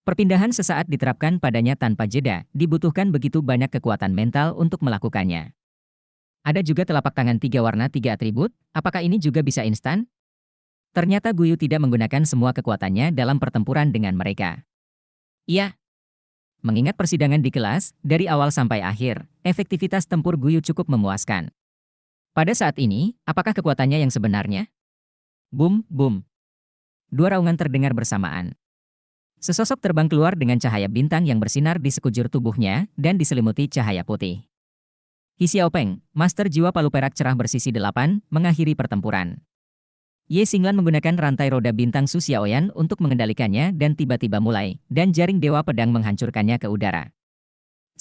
Perpindahan sesaat diterapkan padanya tanpa jeda, dibutuhkan begitu banyak kekuatan mental untuk melakukannya. Ada juga telapak tangan 3 warna 3 atribut, apakah ini juga bisa instan? Ternyata Guyu tidak menggunakan semua kekuatannya dalam pertempuran dengan mereka. Iya. Mengingat persidangan di kelas, dari awal sampai akhir, efektivitas tempur Guyu cukup memuaskan. Pada saat ini, apakah kekuatannya yang sebenarnya? Boom, boom. 2 raungan terdengar bersamaan. Sesosok terbang keluar dengan cahaya bintang yang bersinar di sekujur tubuhnya dan diselimuti cahaya putih. He Xiaopeng, Master Jiwa Palu Perak Cerah Bersisi 8, mengakhiri pertempuran. Ye Xinglan menggunakan rantai roda bintang Su Xiaoyan untuk mengendalikannya dan tiba-tiba mulai, dan jaring Dewa Pedang menghancurkannya ke udara.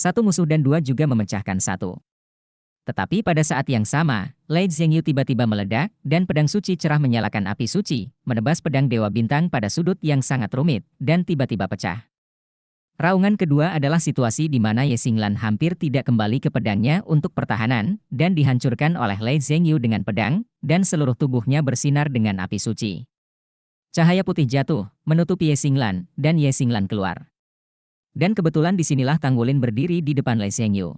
1 musuh dan 2 juga memecahkan 1. Tetapi pada saat yang sama, Lei Zhengyu tiba-tiba meledak, dan pedang suci cerah menyalakan api suci, menebas pedang Dewa Bintang pada sudut yang sangat rumit, dan tiba-tiba pecah. Raungan kedua adalah situasi di mana Ye Xinglan hampir tidak kembali ke pedangnya untuk pertahanan, dan dihancurkan oleh Lei Zhengyu dengan pedang, dan seluruh tubuhnya bersinar dengan api suci. Cahaya putih jatuh, menutupi Ye Xinglan, dan Ye Xinglan keluar. Dan kebetulan disinilah Tang Wulin berdiri di depan Lei Zhengyu.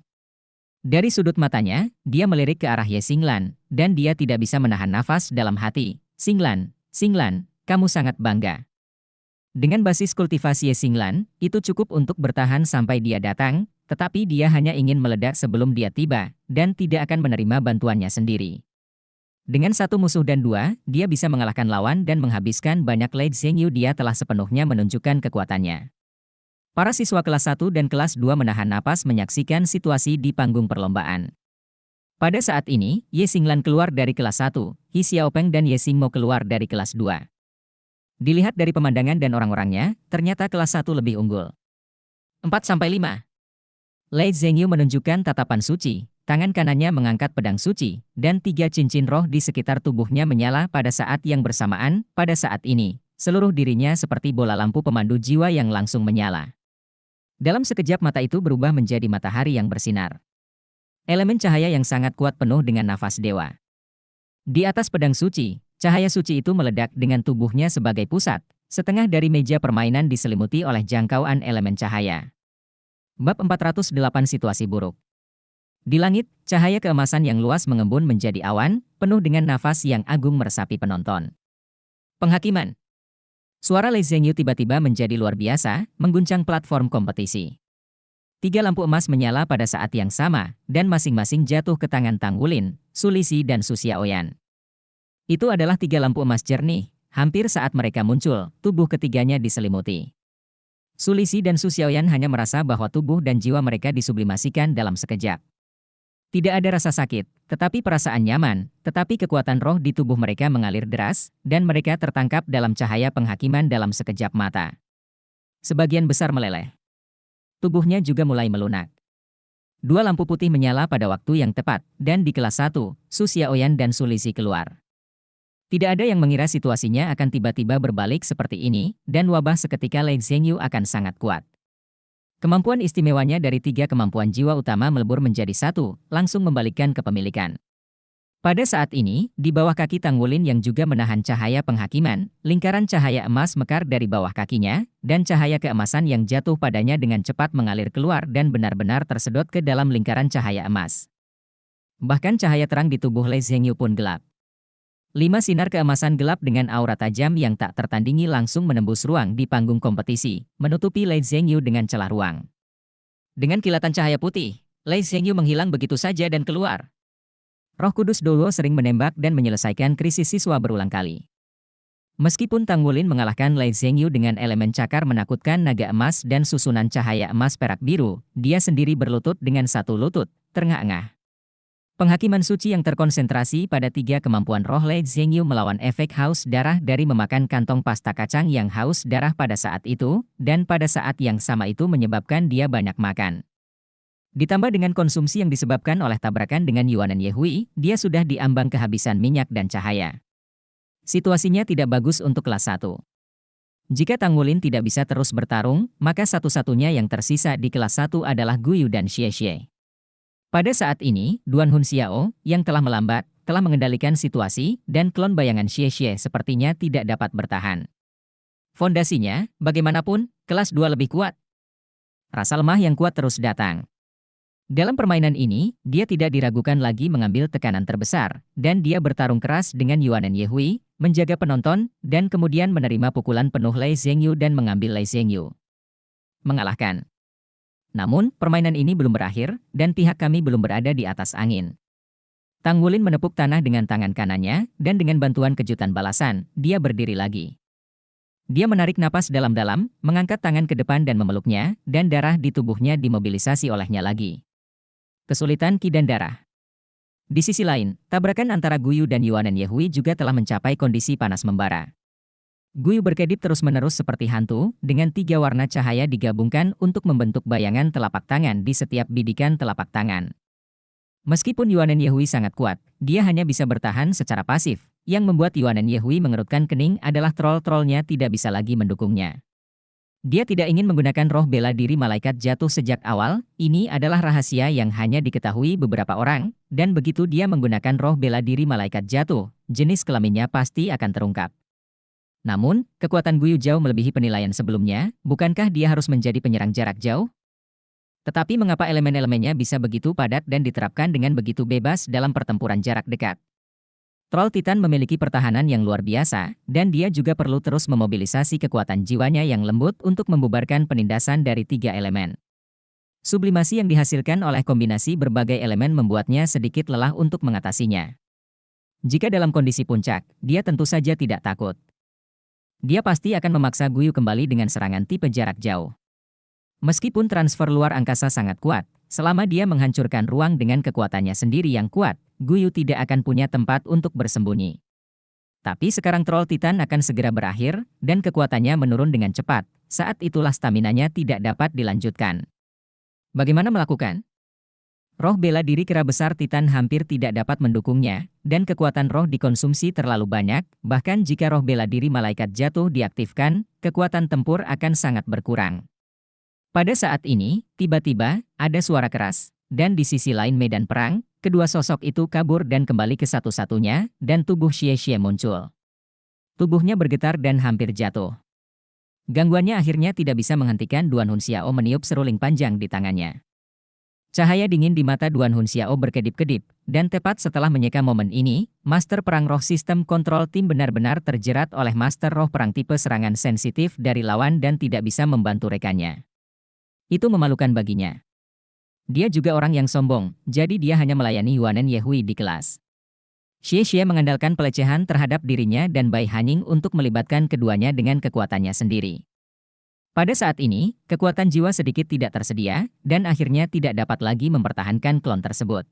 Dari sudut matanya, dia melirik ke arah Ye Xinglan, dan dia tidak bisa menahan nafas dalam hati. Xinglan, Xinglan, kamu sangat bangga. Dengan basis kultivasi Ye Xinglan, itu cukup untuk bertahan sampai dia datang, tetapi dia hanya ingin meledak sebelum dia tiba, dan tidak akan menerima bantuannya sendiri. Dengan 1 musuh dan 2, dia bisa mengalahkan lawan dan menghabiskan banyak Lei Zhengyu. Dia telah sepenuhnya menunjukkan kekuatannya. Para siswa kelas 1 dan kelas 2 menahan napas menyaksikan situasi di panggung perlombaan. Pada saat ini, Ye Xinglan keluar dari kelas 1, He Xiaopeng dan Ye Xingmo keluar dari kelas 2. Dilihat dari pemandangan dan orang-orangnya, ternyata kelas 1 lebih unggul. 4-5. Lei Zhengyu menunjukkan tatapan suci, tangan kanannya mengangkat pedang suci, dan 3 cincin roh di sekitar tubuhnya menyala pada saat yang bersamaan. Pada saat ini, seluruh dirinya seperti bola lampu pemandu jiwa yang langsung menyala. Dalam sekejap mata itu berubah menjadi matahari yang bersinar. Elemen cahaya yang sangat kuat penuh dengan nafas dewa. Di atas pedang suci, cahaya suci itu meledak dengan tubuhnya sebagai pusat, setengah dari meja permainan diselimuti oleh jangkauan elemen cahaya. Bab 408 Situasi Buruk. Di langit, cahaya keemasan yang luas mengembun menjadi awan, penuh dengan nafas yang agung meresapi penonton. Penghakiman. Suara Lei Zhengyu tiba-tiba menjadi luar biasa, mengguncang platform kompetisi. 3 lampu emas menyala pada saat yang sama, dan masing-masing jatuh ke tangan Tang Wulin, Su Lixi dan Su Xiaoyan. Itu adalah 3 lampu emas jernih, hampir saat mereka muncul, tubuh ketiganya diselimuti. Su Lixi dan Su Xiaoyan hanya merasa bahwa tubuh dan jiwa mereka disublimasikan dalam sekejap. Tidak ada rasa sakit, tetapi perasaan nyaman, tetapi kekuatan roh di tubuh mereka mengalir deras, dan mereka tertangkap dalam cahaya penghakiman dalam sekejap mata. Sebagian besar meleleh. Tubuhnya juga mulai melunak. 2 lampu putih menyala pada waktu yang tepat, dan di kelas 1, Su Xiaoyan dan Su Lixi keluar. Tidak ada yang mengira situasinya akan tiba-tiba berbalik seperti ini, dan wabah seketika Lei Zhengyu akan sangat kuat. Kemampuan istimewanya dari 3 kemampuan jiwa utama melebur menjadi 1, langsung membalikkan kepemilikan. Pada saat ini, di bawah kaki Tang Wulin yang juga menahan cahaya penghakiman, lingkaran cahaya emas mekar dari bawah kakinya, dan cahaya keemasan yang jatuh padanya dengan cepat mengalir keluar dan benar-benar tersedot ke dalam lingkaran cahaya emas. Bahkan cahaya terang di tubuh Lei Zhengyu pun gelap. 5 sinar keemasan gelap dengan aura tajam yang tak tertandingi langsung menembus ruang di panggung kompetisi, menutupi Lei Zhengyu dengan celah ruang. Dengan kilatan cahaya putih, Lei Zhengyu menghilang begitu saja dan keluar. Roh Kudus Dowo sering menembak dan menyelesaikan krisis siswa berulang kali. Meskipun Tang Wulin mengalahkan Lei Zhengyu dengan elemen cakar menakutkan naga emas dan susunan cahaya emas perak biru, dia sendiri berlutut dengan satu lutut, terengah-engah. Penghakiman suci yang terkonsentrasi pada 3 kemampuan roh Lei Zhengyu melawan efek haus darah dari memakan kantong pasta kacang yang haus darah pada saat itu, dan pada saat yang sama itu menyebabkan dia banyak makan. Ditambah dengan konsumsi yang disebabkan oleh tabrakan dengan Yuanen Yehui, dia sudah diambang kehabisan minyak dan cahaya. Situasinya tidak bagus untuk kelas 1. Jika Tang Wulin tidak bisa terus bertarung, maka satu-satunya yang tersisa di kelas 1 adalah Guyu dan Xie Xie. Pada saat ini, Duan Hun Xiao, yang telah melambat, telah mengendalikan situasi, dan klon bayangan Xie Xie sepertinya tidak dapat bertahan. Fondasinya, bagaimanapun, kelas 2 lebih kuat. Rasa lemah yang kuat terus datang. Dalam permainan ini, dia tidak diragukan lagi mengambil tekanan terbesar, dan dia bertarung keras dengan Yuanen Yehui, menjaga penonton, dan kemudian menerima pukulan penuh Lei Zhengyu dan mengambil Lei Zhengyu. Mengalahkan. Namun, permainan ini belum berakhir, dan pihak kami belum berada di atas angin. Tang Wulin menepuk tanah dengan tangan kanannya, dan dengan bantuan kejutan balasan, dia berdiri lagi. Dia menarik napas dalam-dalam, mengangkat tangan ke depan dan memeluknya, dan darah di tubuhnya dimobilisasi olehnya lagi. Kesulitan ki dan darah. Di sisi lain, tabrakan antara Guyu dan Yuanen Yehui juga telah mencapai kondisi panas membara. Guyu berkedip terus-menerus seperti hantu, dengan 3 warna cahaya digabungkan untuk membentuk bayangan telapak tangan di setiap bidikan telapak tangan. Meskipun Yuanen Yehui sangat kuat, dia hanya bisa bertahan secara pasif. Yang membuat Yuanen Yehui mengerutkan kening adalah troll-trollnya tidak bisa lagi mendukungnya. Dia tidak ingin menggunakan roh bela diri malaikat jatuh sejak awal, ini adalah rahasia yang hanya diketahui beberapa orang, dan begitu dia menggunakan roh bela diri malaikat jatuh, jenis kelaminnya pasti akan terungkap. Namun, kekuatan Guyu jauh melebihi penilaian sebelumnya, bukankah dia harus menjadi penyerang jarak jauh? Tetapi mengapa elemen-elemennya bisa begitu padat dan diterapkan dengan begitu bebas dalam pertempuran jarak dekat? Troll Titan memiliki pertahanan yang luar biasa, dan dia juga perlu terus memobilisasi kekuatan jiwanya yang lembut untuk membubarkan penindasan dari 3 elemen. Sublimasi yang dihasilkan oleh kombinasi berbagai elemen membuatnya sedikit lelah untuk mengatasinya. Jika dalam kondisi puncak, dia tentu saja tidak takut. Dia pasti akan memaksa Guyu kembali dengan serangan tipe jarak jauh. Meskipun transfer luar angkasa sangat kuat, selama dia menghancurkan ruang dengan kekuatannya sendiri yang kuat, Guyu tidak akan punya tempat untuk bersembunyi. Tapi sekarang Troll Titan akan segera berakhir, dan kekuatannya menurun dengan cepat. Saat itulah staminanya tidak dapat dilanjutkan. Bagaimana melakukan? Roh bela diri kera besar Titan hampir tidak dapat mendukungnya, dan kekuatan roh dikonsumsi terlalu banyak, bahkan jika roh bela diri malaikat jatuh diaktifkan, kekuatan tempur akan sangat berkurang. Pada saat ini, tiba-tiba, ada suara keras, dan di sisi lain medan perang, kedua sosok itu kabur dan kembali ke satu-satunya, dan tubuh Xie Xie muncul. Tubuhnya bergetar dan hampir jatuh. Gangguannya akhirnya tidak bisa menghentikan Duan Hun Xiao meniup seruling panjang di tangannya. Cahaya dingin di mata Duan Hun Xiao berkedip-kedip, dan tepat setelah menyeka momen ini, Master Perang Roh Sistem Kontrol Tim benar-benar terjerat oleh Master Roh Perang tipe serangan sensitif dari lawan dan tidak bisa membantu rekannya. Itu memalukan baginya. Dia juga orang yang sombong, jadi dia hanya melayani Yuanen Yehui di kelas. Xie Xie mengandalkan pelecehan terhadap dirinya dan Bai Hanying untuk melibatkan keduanya dengan kekuatannya sendiri. Pada saat ini, kekuatan jiwa sedikit tidak tersedia, dan akhirnya tidak dapat lagi mempertahankan klon tersebut.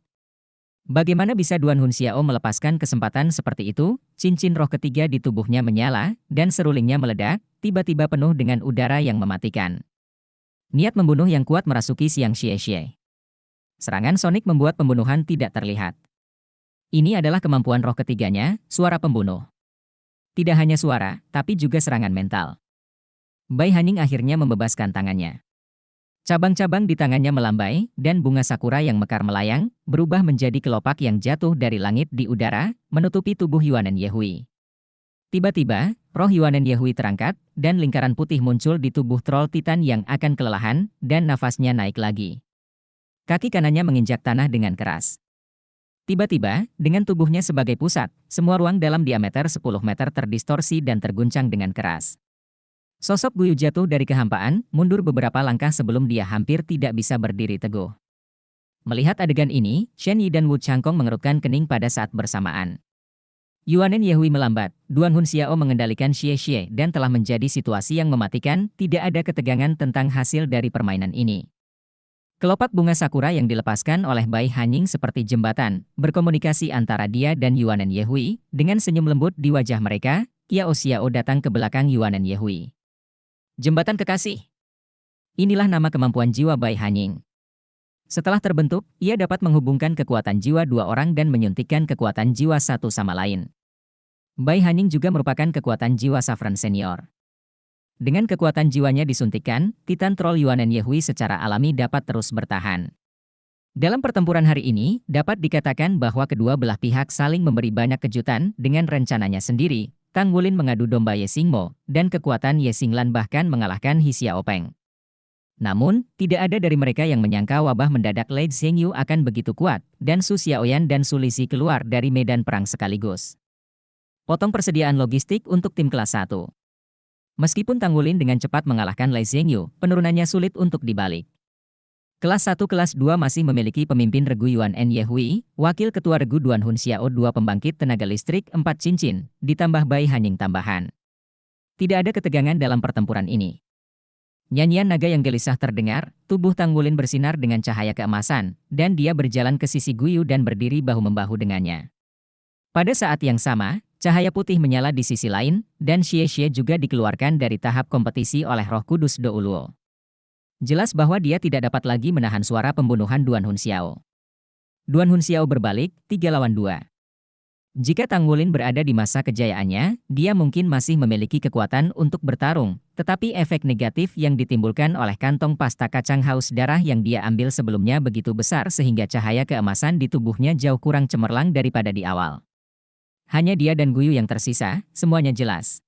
Bagaimana bisa Duan Hun Xiao melepaskan kesempatan seperti itu? Cincin roh ketiga di tubuhnya menyala, dan serulingnya meledak, tiba-tiba penuh dengan udara yang mematikan. Niat membunuh yang kuat merasuki siang Xie Xie. Serangan sonik membuat pembunuhan tidak terlihat. Ini adalah kemampuan roh ketiganya, suara pembunuh. Tidak hanya suara, tapi juga serangan mental. Bai Hanying akhirnya membebaskan tangannya. Cabang-cabang di tangannya melambai, dan bunga sakura yang mekar melayang, berubah menjadi kelopak yang jatuh dari langit di udara, menutupi tubuh Yuanen Yehui. Tiba-tiba, roh Yuanen Yehui terangkat, dan lingkaran putih muncul di tubuh Troll Titan yang akan kelelahan, dan nafasnya naik lagi. Kaki kanannya menginjak tanah dengan keras. Tiba-tiba, dengan tubuhnya sebagai pusat, semua ruang dalam diameter 10 meter terdistorsi dan terguncang dengan keras. Sosok Guyu jatuh dari kehampaan, mundur beberapa langkah sebelum dia hampir tidak bisa berdiri teguh. Melihat adegan ini, Shen Yi dan Wu Changkong mengerutkan kening pada saat bersamaan. Yuanen Yehui melambat, Duan Hun Xiao mengendalikan Xie Xie dan telah menjadi situasi yang mematikan, tidak ada ketegangan tentang hasil dari permainan ini. Kelopak bunga sakura yang dilepaskan oleh Bai Hanying seperti jembatan, berkomunikasi antara dia dan Yuanen Yehui, dengan senyum lembut di wajah mereka, Kiao Xiao datang ke belakang Yuanen Yehui. Jembatan kekasih. Inilah nama kemampuan jiwa Bai Hanying. Setelah terbentuk, ia dapat menghubungkan kekuatan jiwa dua orang dan menyuntikkan kekuatan jiwa satu sama lain. Bai Hanying juga merupakan kekuatan jiwa Saffron Senior. Dengan kekuatan jiwanya disuntikkan, Titan Troll Yuanen Yehui secara alami dapat terus bertahan. Dalam pertempuran hari ini, dapat dikatakan bahwa kedua belah pihak saling memberi banyak kejutan dengan rencananya sendiri. Tang Wulin mengadu domba Ye Xingmo, dan kekuatan Ye Xinglan bahkan mengalahkan He Xiaopeng. Namun, tidak ada dari mereka yang menyangka wabah mendadak Lei Zhengyu akan begitu kuat, dan Su Xiaoyan dan Su Lixi keluar dari medan perang sekaligus. Potong persediaan logistik untuk tim kelas 1. Meskipun Tang Wulin dengan cepat mengalahkan Lei Zhengyu, penurunannya sulit untuk dibalik. Kelas 1 kelas 2 masih memiliki pemimpin regu Yuan En Yehui, wakil ketua regu Duan Hun Xiao 2 pembangkit tenaga listrik 4 cincin, ditambah Bai Hanying tambahan. Tidak ada ketegangan dalam pertempuran ini. Nyanyian naga yang gelisah terdengar, tubuh Tang Wulin bersinar dengan cahaya keemasan, dan dia berjalan ke sisi Guyu dan berdiri bahu-membahu dengannya. Pada saat yang sama, cahaya putih menyala di sisi lain, dan Xie Xie juga dikeluarkan dari tahap kompetisi oleh Roh Kudus Do Uluo. Jelas bahwa dia tidak dapat lagi menahan suara pembunuhan Duan Hun Xiao. Duan Hun Xiao berbalik, 3 lawan 2. Jika Tang Wulin berada di masa kejayaannya, dia mungkin masih memiliki kekuatan untuk bertarung, tetapi efek negatif yang ditimbulkan oleh kantong pasta kacang haus darah yang dia ambil sebelumnya begitu besar sehingga cahaya keemasan di tubuhnya jauh kurang cemerlang daripada di awal. Hanya dia dan Guyu yang tersisa, semuanya jelas.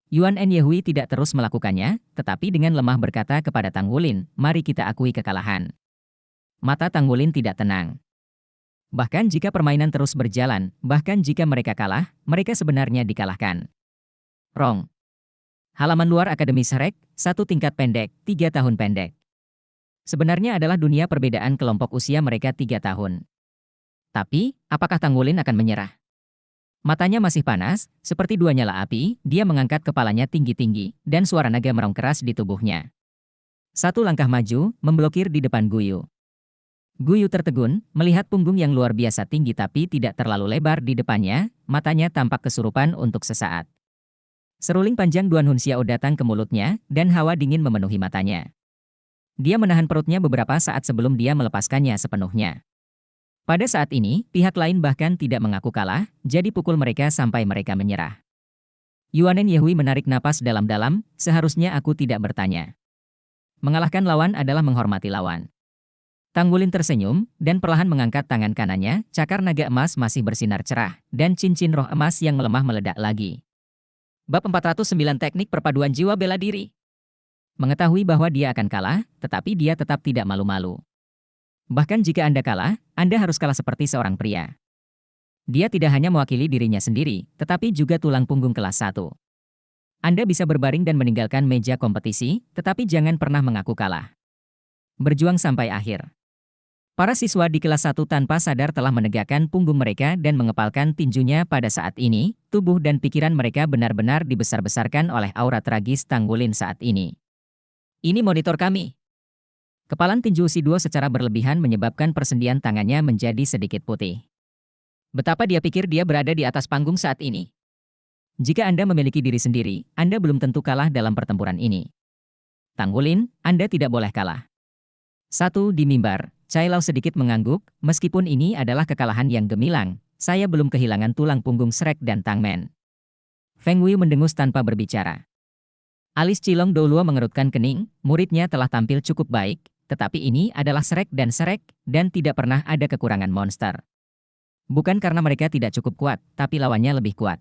Yuan En Yehui tidak terus melakukannya, tetapi dengan lemah berkata kepada Tang Wulin, "Mari kita akui kekalahan." Mata Tang Wulin tidak tenang. Bahkan jika permainan terus berjalan, bahkan jika mereka kalah, mereka sebenarnya dikalahkan. Rong. Halaman luar Akademi Shrek, 1 tingkat pendek, 3 tahun pendek. Sebenarnya adalah dunia perbedaan kelompok usia mereka 3 tahun. Tapi, apakah Tang Wulin akan menyerah? Matanya masih panas, seperti dua nyala api, dia mengangkat kepalanya tinggi-tinggi, dan suara naga merong keras di tubuhnya. Satu langkah maju, memblokir di depan Guyu. Guyu tertegun, melihat punggung yang luar biasa tinggi tapi tidak terlalu lebar di depannya, matanya tampak kesurupan untuk sesaat. Seruling panjang Duan Hun Xiao datang ke mulutnya, dan hawa dingin memenuhi matanya. Dia menahan perutnya beberapa saat sebelum dia melepaskannya sepenuhnya. Pada saat ini, pihak lain bahkan tidak mengaku kalah, jadi pukul mereka sampai mereka menyerah. Yuanen Yehui menarik napas dalam-dalam, seharusnya aku tidak bertanya. Mengalahkan lawan adalah menghormati lawan. Tang Wulin tersenyum, dan perlahan mengangkat tangan kanannya, cakar naga emas masih bersinar cerah, dan cincin roh emas yang melemah meledak lagi. Bab 409 Teknik Perpaduan Jiwa Bela Diri. Mengetahui bahwa dia akan kalah, tetapi dia tetap tidak malu-malu. Bahkan jika Anda kalah, Anda harus kalah seperti seorang pria. Dia tidak hanya mewakili dirinya sendiri, tetapi juga tulang punggung kelas 1. Anda bisa berbaring dan meninggalkan meja kompetisi, tetapi jangan pernah mengaku kalah. Berjuang sampai akhir. Para siswa di kelas 1 tanpa sadar telah menegakkan punggung mereka dan mengepalkan tinjunya pada saat ini, tubuh dan pikiran mereka benar-benar dibesar-besarkan oleh aura tragis Tang Wulin saat ini. Ini monitor kami. Kepalan tinju si Duo secara berlebihan menyebabkan persendian tangannya menjadi sedikit putih. Betapa dia pikir dia berada di atas panggung saat ini. Jika Anda memiliki diri sendiri, Anda belum tentu kalah dalam pertempuran ini. Tang Wulin, Anda tidak boleh kalah. 1 di mimbar, Cai Lao sedikit mengangguk, meskipun ini adalah kekalahan yang gemilang, saya belum kehilangan tulang punggung Shrek dan Tang Men. Feng Wei mendengus tanpa berbicara. Alis Cilong Douluo mengerutkan kening, muridnya telah tampil cukup baik, tetapi ini adalah Shrek, dan tidak pernah ada kekurangan monster. Bukan karena mereka tidak cukup kuat, tapi lawannya lebih kuat.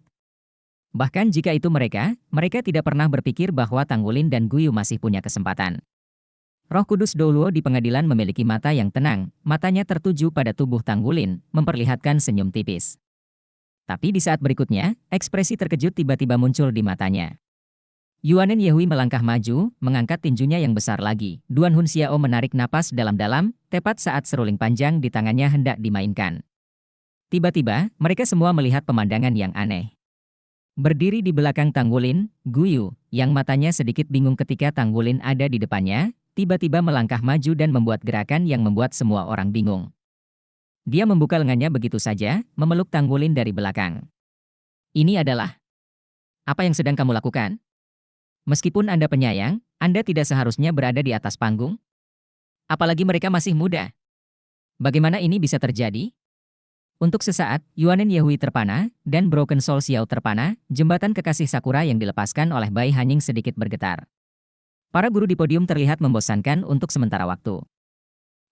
Bahkan jika itu mereka tidak pernah berpikir bahwa Tang Wulin dan Guyu masih punya kesempatan. Roh Kudus Douluo di pengadilan memiliki mata yang tenang, matanya tertuju pada tubuh Tanggulin, memperlihatkan senyum tipis. Tapi di saat berikutnya, ekspresi terkejut tiba-tiba muncul di matanya. Yuanen Yehui melangkah maju, mengangkat tinjunya yang besar lagi. Duan Hun Xiao menarik napas dalam-dalam, tepat saat seruling panjang di tangannya hendak dimainkan. Tiba-tiba, mereka semua melihat pemandangan yang aneh. Berdiri di belakang Tanggulin, Guyu, yang matanya sedikit bingung ketika Tanggulin ada di depannya, tiba-tiba melangkah maju dan membuat gerakan yang membuat semua orang bingung. Dia membuka lengannya begitu saja, memeluk Tanggulin dari belakang. Ini adalah apa yang sedang kamu lakukan? Meskipun Anda penyayang, Anda tidak seharusnya berada di atas panggung. Apalagi mereka masih muda. Bagaimana ini bisa terjadi? Untuk sesaat, Yuanen Yehui terpana, dan Broken Soul Xiao terpana, jembatan kekasih Sakura yang dilepaskan oleh Bai Hanying sedikit bergetar. Para guru di podium terlihat membosankan untuk sementara waktu.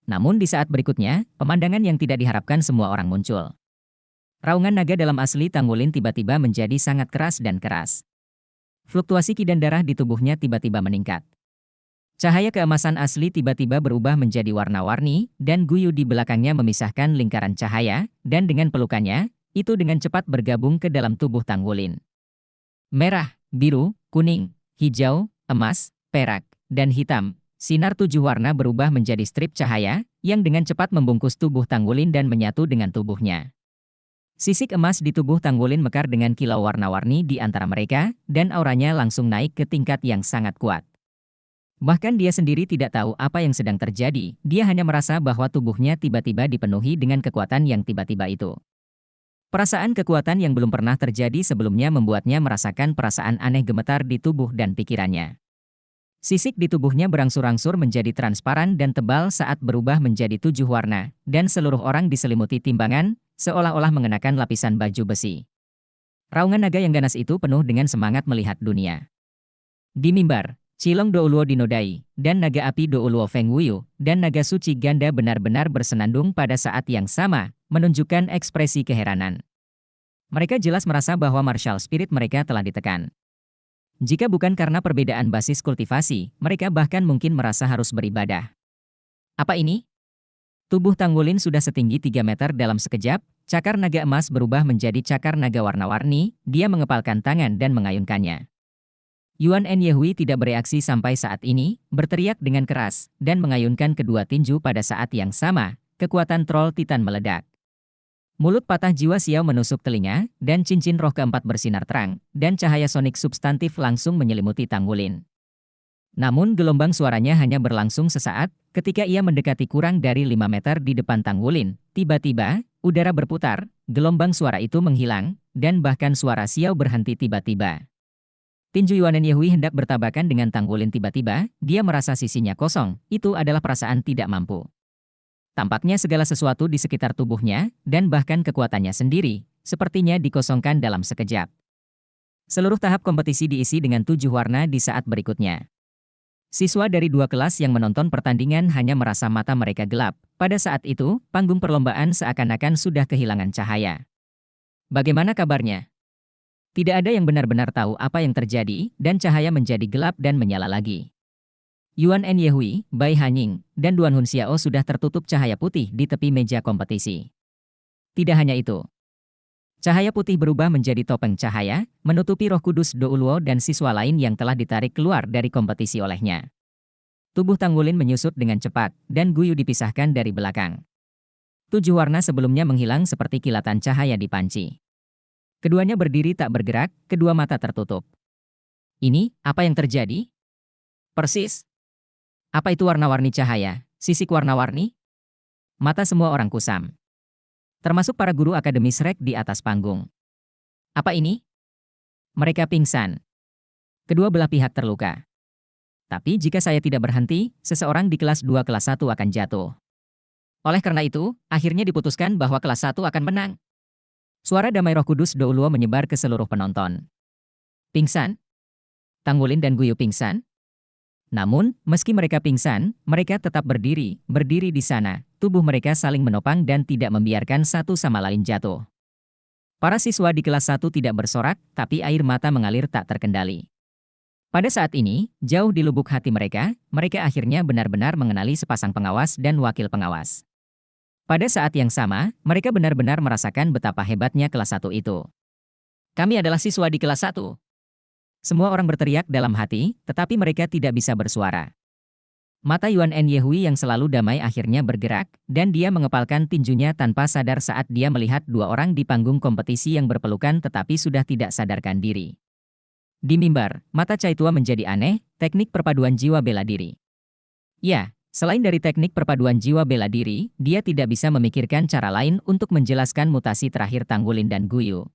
Namun di saat berikutnya, pemandangan yang tidak diharapkan semua orang muncul. Raungan naga dalam asli Tanggulin tiba-tiba menjadi sangat keras dan keras. Fluktuasi ki dan darah di tubuhnya tiba-tiba meningkat. Cahaya keemasan asli tiba-tiba berubah menjadi warna-warni, dan Guyu di belakangnya memisahkan lingkaran cahaya, dan dengan pelukannya, itu dengan cepat bergabung ke dalam tubuh Tanggulin. Merah, biru, kuning, hijau, emas, perak, dan hitam. Sinar 7 warna berubah menjadi strip cahaya, yang dengan cepat membungkus tubuh Tanggulin dan menyatu dengan tubuhnya. Sisik emas di tubuh Tanggulin mekar dengan kilau warna-warni di antara mereka, dan auranya langsung naik ke tingkat yang sangat kuat. Bahkan dia sendiri tidak tahu apa yang sedang terjadi, dia hanya merasa bahwa tubuhnya tiba-tiba dipenuhi dengan kekuatan yang tiba-tiba itu. Perasaan kekuatan yang belum pernah terjadi sebelumnya membuatnya merasakan perasaan aneh gemetar di tubuh dan pikirannya. Sisik di tubuhnya berangsur-angsur menjadi transparan dan tebal saat berubah menjadi 7 warna, dan seluruh orang diselimuti timbangan, seolah-olah mengenakan lapisan baju besi. Raungan naga yang ganas itu penuh dengan semangat melihat dunia. Di mimbar, Cilong Douluo dinodai, dan naga api Douluo Feng Wuyu, dan naga suci ganda benar-benar bersenandung pada saat yang sama, menunjukkan ekspresi keheranan. Mereka jelas merasa bahwa martial spirit mereka telah ditekan. Jika bukan karena perbedaan basis kultivasi, mereka bahkan mungkin merasa harus beribadah. Apa ini? Tubuh Tanggulin sudah setinggi 3 meter dalam sekejap, cakar naga emas berubah menjadi cakar naga warna-warni, dia mengepalkan tangan dan mengayunkannya. Yuanen Yehui tidak bereaksi sampai saat ini, berteriak dengan keras, dan mengayunkan kedua tinju pada saat yang sama, kekuatan troll Titan meledak. Mulut patah jiwa Xiao menusuk telinga, dan cincin roh keempat bersinar terang, dan cahaya sonik substantif langsung menyelimuti Tanggulin. Namun gelombang suaranya hanya berlangsung sesaat, ketika ia mendekati kurang dari 5 meter di depan Tanggulin, tiba-tiba, udara berputar, gelombang suara itu menghilang, dan bahkan suara Xiao berhenti tiba-tiba. Tinju Yuanen Yehui hendak bertabakan dengan Tanggulin tiba-tiba, dia merasa sisinya kosong, itu adalah perasaan tidak mampu. Tampaknya segala sesuatu di sekitar tubuhnya, dan bahkan kekuatannya sendiri, sepertinya dikosongkan dalam sekejap. Seluruh tahap kompetisi diisi dengan 7 warna di saat berikutnya. Siswa dari 2 kelas yang menonton pertandingan hanya merasa mata mereka gelap. Pada saat itu, panggung perlombaan seakan-akan sudah kehilangan cahaya. Bagaimana kabarnya? Tidak ada yang benar-benar tahu apa yang terjadi, dan cahaya menjadi gelap dan menyala lagi. Yuanen Yehui, Bai Hanying, dan Duan Hun Xiao sudah tertutup cahaya putih di tepi meja kompetisi. Tidak hanya itu. Cahaya putih berubah menjadi topeng cahaya, menutupi Roh Kudus Douluo dan siswa lain yang telah ditarik keluar dari kompetisi olehnya. Tubuh Tanggulin menyusut dengan cepat, dan Guyu dipisahkan dari belakang. 7 warna sebelumnya menghilang seperti kilatan cahaya di panci. Keduanya berdiri tak bergerak, kedua mata tertutup. Ini, apa yang terjadi? Persis. Apa itu warna-warni cahaya, sisik warna-warni? Mata semua orang kusam. Termasuk para guru Akademi Shrek di atas panggung. Apa ini? Mereka pingsan. Kedua belah pihak terluka. Tapi jika saya tidak berhenti, seseorang di kelas 2 kelas 1 akan jatuh. Oleh karena itu, akhirnya diputuskan bahwa kelas 1 akan menang. Suara damai Roh Kudus Douluo menyebar ke seluruh penonton. Pingsan? Tanggulin dan Guyu pingsan? Namun, meski mereka pingsan, mereka tetap berdiri di sana, tubuh mereka saling menopang dan tidak membiarkan satu sama lain jatuh. Para siswa di kelas 1 tidak bersorak, tapi air mata mengalir tak terkendali. Pada saat ini, jauh di lubuk hati mereka, mereka akhirnya benar-benar mengenali sepasang pengawas dan wakil pengawas. Pada saat yang sama, mereka benar-benar merasakan betapa hebatnya kelas 1 itu. Kami adalah siswa di kelas 1. Semua orang berteriak dalam hati, tetapi mereka tidak bisa bersuara. Mata Yuan En Yehui yang selalu damai akhirnya bergerak, dan dia mengepalkan tinjunya tanpa sadar saat dia melihat dua orang di panggung kompetisi yang berpelukan tetapi sudah tidak sadarkan diri. Di mimbar, mata Cai Tua menjadi aneh, teknik perpaduan jiwa bela diri. Ya, selain dari teknik perpaduan jiwa bela diri, dia tidak bisa memikirkan cara lain untuk menjelaskan mutasi terakhir Tanggulin dan Guyu.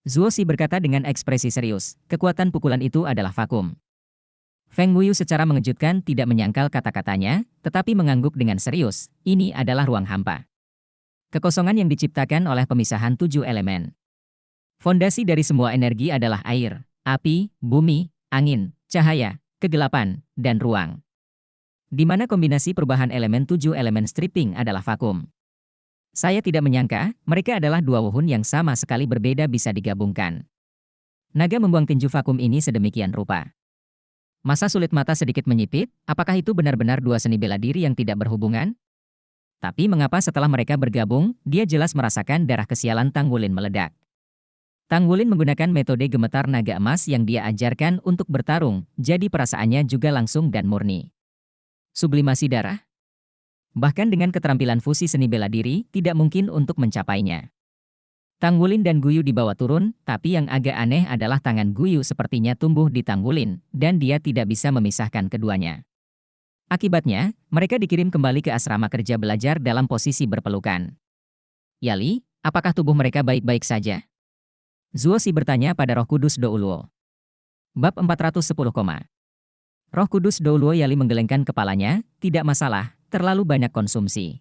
Zuo Xi berkata dengan ekspresi serius, kekuatan pukulan itu adalah vakum. Feng Wuyu secara mengejutkan tidak menyangkal kata-katanya, tetapi mengangguk dengan serius, ini adalah ruang hampa. Kekosongan yang diciptakan oleh pemisahan 7 elemen. Fondasi dari semua energi adalah air, api, bumi, angin, cahaya, kegelapan, dan ruang. Di mana kombinasi perubahan elemen 7 elemen stripping adalah vakum. Saya tidak menyangka, mereka adalah dua wuhun yang sama sekali berbeda bisa digabungkan. Naga membuang tinju vakum ini sedemikian rupa. Masa sulit mata sedikit menyipit, apakah itu benar-benar dua seni bela diri yang tidak berhubungan? Tapi mengapa setelah mereka bergabung, dia jelas merasakan darah kesialan Tanggulin meledak. Tanggulin menggunakan metode gemetar naga emas yang dia ajarkan untuk bertarung, jadi perasaannya juga langsung dan murni. Sublimasi darah? Bahkan dengan keterampilan fusi seni bela diri, tidak mungkin untuk mencapainya. Tanggulin dan Guyu dibawa turun, tapi yang agak aneh adalah tangan Guyu sepertinya tumbuh di Tanggulin, dan dia tidak bisa memisahkan keduanya. Akibatnya, mereka dikirim kembali ke asrama kerja belajar dalam posisi berpelukan. Yali, apakah tubuh mereka baik-baik saja? Zuo Xi bertanya pada Roh Kudus Douluo. Bab 410, Roh Kudus Douluo Yali menggelengkan kepalanya, tidak masalah, terlalu banyak konsumsi.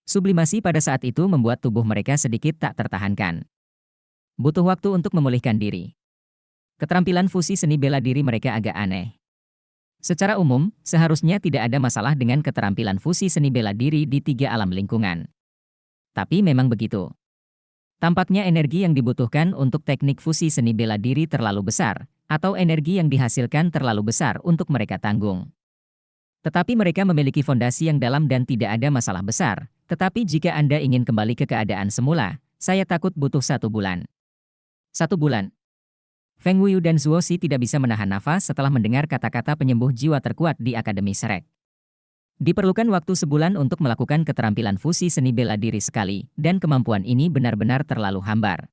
Sublimasi pada saat itu membuat tubuh mereka sedikit tak tertahankan. Butuh waktu untuk memulihkan diri. Keterampilan fusi seni bela diri mereka agak aneh. Secara umum, seharusnya tidak ada masalah dengan keterampilan fusi seni bela diri di 3 alam lingkungan. Tapi memang begitu. Tampaknya energi yang dibutuhkan untuk teknik fusi seni bela diri terlalu besar, atau energi yang dihasilkan terlalu besar untuk mereka tanggung. Tetapi mereka memiliki fondasi yang dalam dan tidak ada masalah besar. Tetapi jika Anda ingin kembali ke keadaan semula, saya takut butuh 1 bulan. 1 bulan. Feng Wuyu dan Zuo Xi tidak bisa menahan nafas setelah mendengar kata-kata penyembuh jiwa terkuat di Akademi Shrek. Diperlukan waktu sebulan untuk melakukan keterampilan fusi seni bela diri sekali, dan kemampuan ini benar-benar terlalu hambar.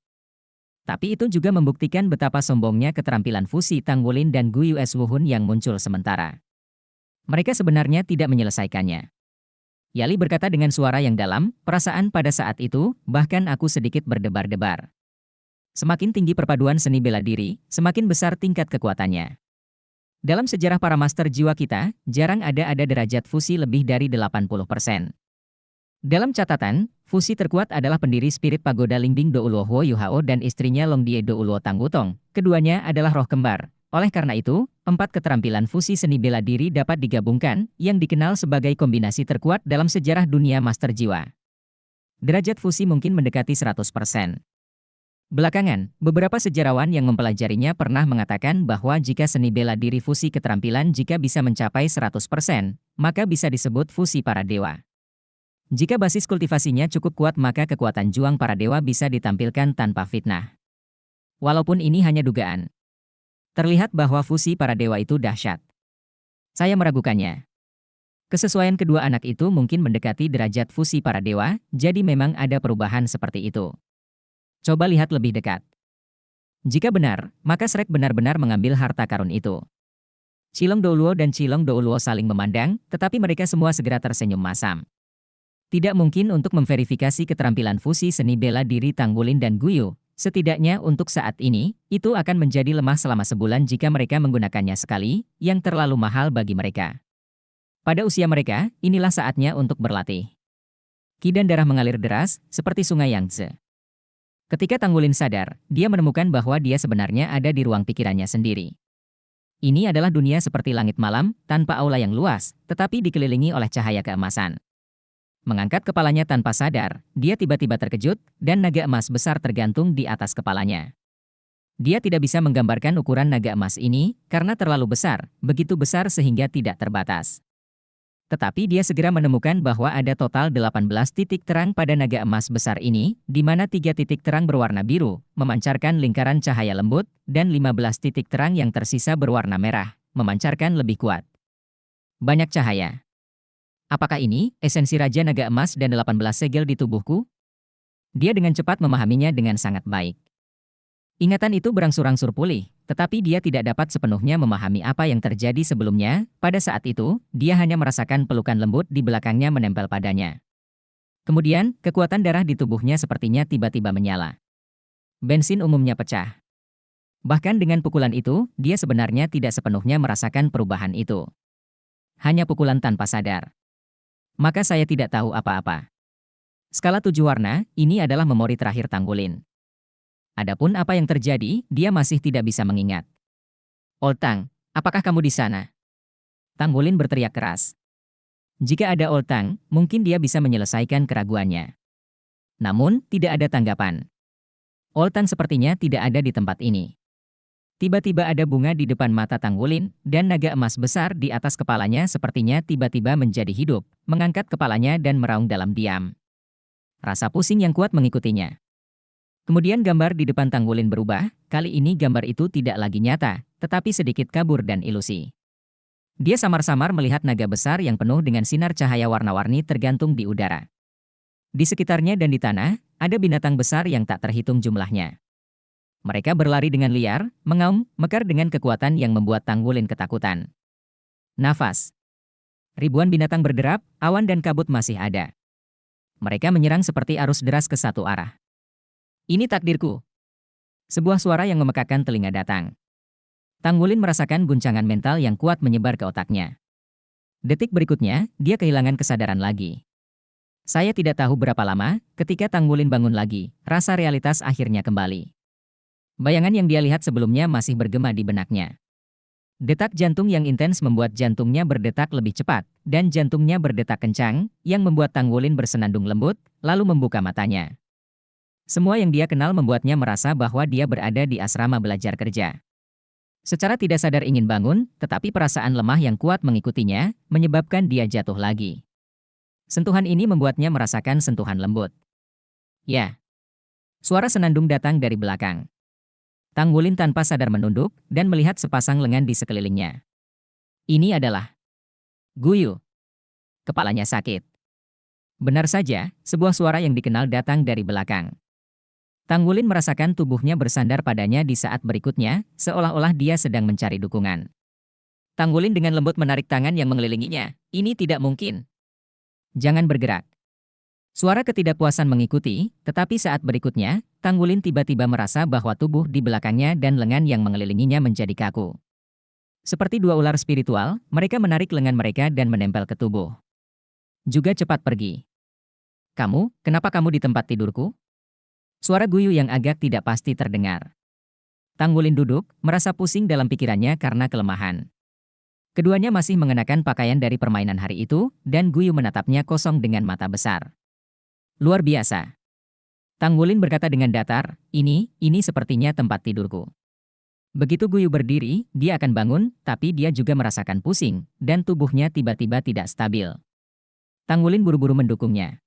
Tapi itu juga membuktikan betapa sombongnya keterampilan fusi Tanggulin dan Guyu Es Wuhun yang muncul sementara. Mereka sebenarnya tidak menyelesaikannya. Yali berkata dengan suara yang dalam, perasaan pada saat itu, bahkan aku sedikit berdebar-debar. Semakin tinggi perpaduan seni bela diri, semakin besar tingkat kekuatannya. Dalam sejarah para master jiwa kita, jarang ada derajat fusi lebih dari 80%. Dalam catatan, fusi terkuat adalah pendiri spirit pagoda Lingbing Douluo Huo Yuhao dan istrinya Longdie Douluo Tanggutong. Keduanya adalah roh kembar. Oleh karena itu, 4 keterampilan fusi seni bela diri dapat digabungkan, yang dikenal sebagai kombinasi terkuat dalam sejarah dunia master jiwa. Derajat fusi mungkin mendekati 100%. Belakangan, beberapa sejarawan yang mempelajarinya pernah mengatakan bahwa jika seni bela diri fusi keterampilan jika bisa mencapai 100%, maka bisa disebut fusi para dewa. Jika basis kultivasinya cukup kuat maka kekuatan juang para dewa bisa ditampilkan tanpa fitnah. Walaupun ini hanya dugaan. Terlihat bahwa fusi para dewa itu dahsyat. Saya meragukannya. Kesesuaian kedua anak itu mungkin mendekati derajat fusi para dewa, jadi memang ada perubahan seperti itu. Coba lihat lebih dekat. Jika benar, maka Shrek benar-benar mengambil harta karun itu. Chilong Douluo dan Chilong Douluo saling memandang, tetapi mereka semua segera tersenyum masam. Tidak mungkin untuk memverifikasi keterampilan fusi seni bela diri Tanggulin dan Guyu. Setidaknya untuk saat ini, itu akan menjadi lemah selama sebulan jika mereka menggunakannya sekali, yang terlalu mahal bagi mereka. Pada usia mereka, inilah saatnya untuk berlatih. Ki dan darah mengalir deras, seperti sungai Yangtze. Ketika Tanggulin sadar, dia menemukan bahwa dia sebenarnya ada di ruang pikirannya sendiri. Ini adalah dunia seperti langit malam, tanpa aula yang luas, tetapi dikelilingi oleh cahaya keemasan. Mengangkat kepalanya tanpa sadar, dia tiba-tiba terkejut, dan naga emas besar tergantung di atas kepalanya. Dia tidak bisa menggambarkan ukuran naga emas ini karena terlalu besar, begitu besar sehingga tidak terbatas. Tetapi dia segera menemukan bahwa ada total 18 titik terang pada naga emas besar ini, di mana 3 titik terang berwarna biru, memancarkan lingkaran cahaya lembut, dan 15 titik terang yang tersisa berwarna merah, memancarkan lebih kuat. Banyak cahaya. Apakah ini esensi Raja Naga Emas dan 18 segel di tubuhku? Dia dengan cepat memahaminya dengan sangat baik. Ingatan itu berangsur-angsur pulih, tetapi dia tidak dapat sepenuhnya memahami apa yang terjadi sebelumnya. Pada saat itu, dia hanya merasakan pelukan lembut di belakangnya menempel padanya. Kemudian, kekuatan darah di tubuhnya sepertinya tiba-tiba menyala. Bensin umumnya pecah. Bahkan dengan pukulan itu, dia sebenarnya tidak sepenuhnya merasakan perubahan itu. Hanya pukulan tanpa sadar. Maka saya tidak tahu apa-apa. Skala 7 warna, ini adalah memori terakhir Tanggulin. Adapun apa yang terjadi, dia masih tidak bisa mengingat. Oltang, apakah kamu di sana? Tanggulin berteriak keras. Jika ada Oltang, mungkin dia bisa menyelesaikan keraguannya. Namun, tidak ada tanggapan. Oltang sepertinya tidak ada di tempat ini. Tiba-tiba ada bunga di depan mata Tanggulin, dan naga emas besar di atas kepalanya sepertinya tiba-tiba menjadi hidup, mengangkat kepalanya dan meraung dalam diam. Rasa pusing yang kuat mengikutinya. Kemudian gambar di depan Tanggulin berubah, kali ini gambar itu tidak lagi nyata, tetapi sedikit kabur dan ilusi. Dia samar-samar melihat naga besar yang penuh dengan sinar cahaya warna-warni tergantung di udara. Di sekitarnya dan di tanah, ada binatang besar yang tak terhitung jumlahnya. Mereka berlari dengan liar, mengaum, mekar dengan kekuatan yang membuat Tanggulin ketakutan. Nafas. Ribuan binatang berderap, awan dan kabut masih ada. Mereka menyerang seperti arus deras ke satu arah. Ini takdirku. Sebuah suara yang memekakan telinga datang. Tanggulin merasakan guncangan mental yang kuat menyebar ke otaknya. Detik berikutnya, dia kehilangan kesadaran lagi. Saya tidak tahu berapa lama, ketika Tanggulin bangun lagi, rasa realitas akhirnya kembali. Bayangan yang dia lihat sebelumnya masih bergema di benaknya. Detak jantung yang intens membuat jantungnya berdetak lebih cepat, dan jantungnya berdetak kencang, yang membuat Tanggulin bersenandung lembut, lalu membuka matanya. Semua yang dia kenal membuatnya merasa bahwa dia berada di asrama belajar kerja. Secara tidak sadar ingin bangun, tetapi perasaan lemah yang kuat mengikutinya, menyebabkan dia jatuh lagi. Sentuhan ini membuatnya merasakan sentuhan lembut. Ya. Suara senandung datang dari belakang. Tanggulin tanpa sadar menunduk, dan melihat sepasang lengan di sekelilingnya. Ini adalah Guyu. Kepalanya sakit. Benar saja, sebuah suara yang dikenal datang dari belakang. Tanggulin merasakan tubuhnya bersandar padanya di saat berikutnya, seolah-olah dia sedang mencari dukungan. Tanggulin dengan lembut menarik tangan yang mengelilinginya. Ini tidak mungkin. Jangan bergerak. Suara ketidakpuasan mengikuti, tetapi saat berikutnya, Tanggulin tiba-tiba merasa bahwa tubuh di belakangnya dan lengan yang mengelilinginya menjadi kaku. Seperti dua ular spiritual, mereka menarik lengan mereka dan menempel ke tubuh. Juga cepat pergi. Kenapa kamu di tempat tidurku? Suara Guyu yang agak tidak pasti terdengar. Tanggulin duduk, merasa pusing dalam pikirannya karena kelemahan. Keduanya masih mengenakan pakaian dari permainan hari itu, dan Guyu menatapnya kosong dengan mata besar. Luar biasa. Tanggulin berkata dengan datar, ini sepertinya tempat tidurku. Begitu Guyu berdiri, dia akan bangun, tapi dia juga merasakan pusing, dan tubuhnya tiba-tiba tidak stabil. Tanggulin buru-buru mendukungnya.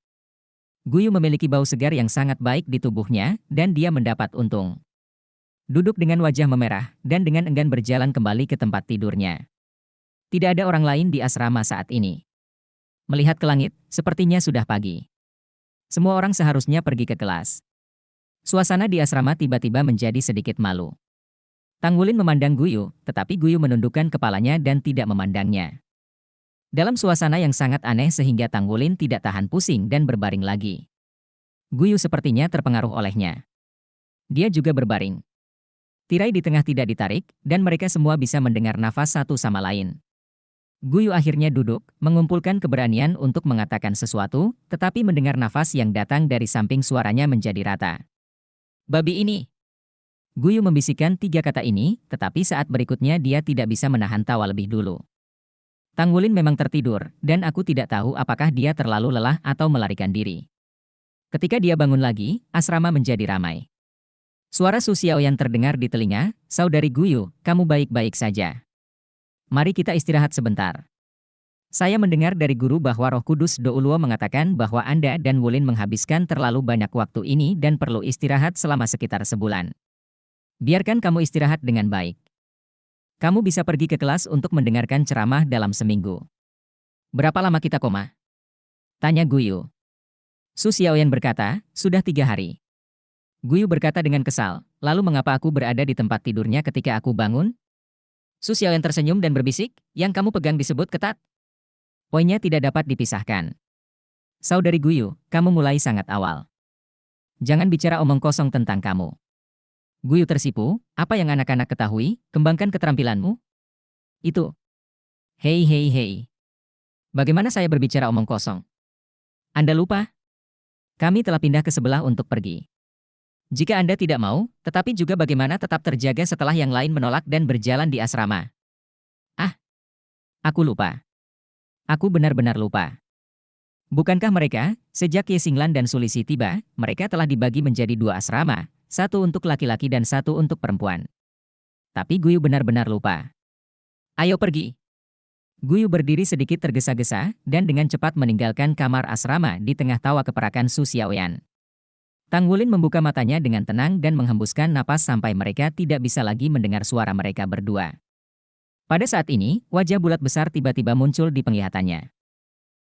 Guyu memiliki bau segar yang sangat baik di tubuhnya, dan dia mendapat untung. Duduk dengan wajah memerah, dan dengan enggan berjalan kembali ke tempat tidurnya. Tidak ada orang lain di asrama saat ini. Melihat ke langit, sepertinya sudah pagi. Semua orang seharusnya pergi ke kelas. Suasana di asrama tiba-tiba menjadi sedikit malu. Tanggulin memandang Guyu, tetapi Guyu menundukkan kepalanya dan tidak memandangnya. Dalam suasana yang sangat aneh sehingga Tanggulin tidak tahan pusing dan berbaring lagi. Guyu sepertinya terpengaruh olehnya. Dia juga berbaring. Tirai di tengah tidak ditarik, dan mereka semua bisa mendengar nafas satu sama lain. Guyu akhirnya duduk, mengumpulkan keberanian untuk mengatakan sesuatu, tetapi mendengar nafas yang datang dari samping suaranya menjadi rata. Babi ini. Guyu membisikkan 3 kata ini, tetapi saat berikutnya dia tidak bisa menahan tawa lebih dulu. Tanggulin memang tertidur, dan aku tidak tahu apakah dia terlalu lelah atau melarikan diri. Ketika dia bangun lagi, asrama menjadi ramai. Suara Su Xiaoyan terdengar di telinga, "Saudari Guyu, kamu baik-baik saja. Mari kita istirahat sebentar. Saya mendengar dari guru bahwa Roh Kudus Douluo mengatakan bahwa Anda dan Wulin menghabiskan terlalu banyak waktu ini dan perlu istirahat selama sekitar sebulan. Biarkan kamu istirahat dengan baik. Kamu bisa pergi ke kelas untuk mendengarkan ceramah dalam seminggu." "Berapa lama kita koma?" tanya Guyu. Su Xiaoyan berkata, "Sudah 3 hari." Guyu berkata dengan kesal, "Lalu mengapa aku berada di tempat tidurnya ketika aku bangun?" Su Xiaoyan tersenyum dan berbisik, "Yang kamu pegang disebut ketat. Poinnya tidak dapat dipisahkan. Saudari Guyu, kamu mulai sangat awal. Jangan bicara omong kosong tentang kamu." Guyu tersipu, "Apa yang anak-anak ketahui, kembangkan keterampilanmu." "Itu. Hei hei hei. Bagaimana saya berbicara omong kosong? Anda lupa? Kami telah pindah ke sebelah untuk pergi. Jika Anda tidak mau, tetapi juga bagaimana tetap terjaga setelah yang lain menolak dan berjalan di asrama?" "Ah, aku lupa. Aku benar-benar lupa. Bukankah mereka, sejak Ye Xinglan dan Sulisi tiba, mereka telah dibagi menjadi 2 asrama, satu untuk laki-laki dan satu untuk perempuan. Tapi Guyu benar-benar lupa. Ayo pergi." Guyu berdiri sedikit tergesa-gesa, dan dengan cepat meninggalkan kamar asrama di tengah tawa keperakan Su Xiaoyan. Tang Wulin membuka matanya dengan tenang dan menghembuskan napas sampai mereka tidak bisa lagi mendengar suara mereka berdua. Pada saat ini, wajah bulat besar tiba-tiba muncul di penglihatannya.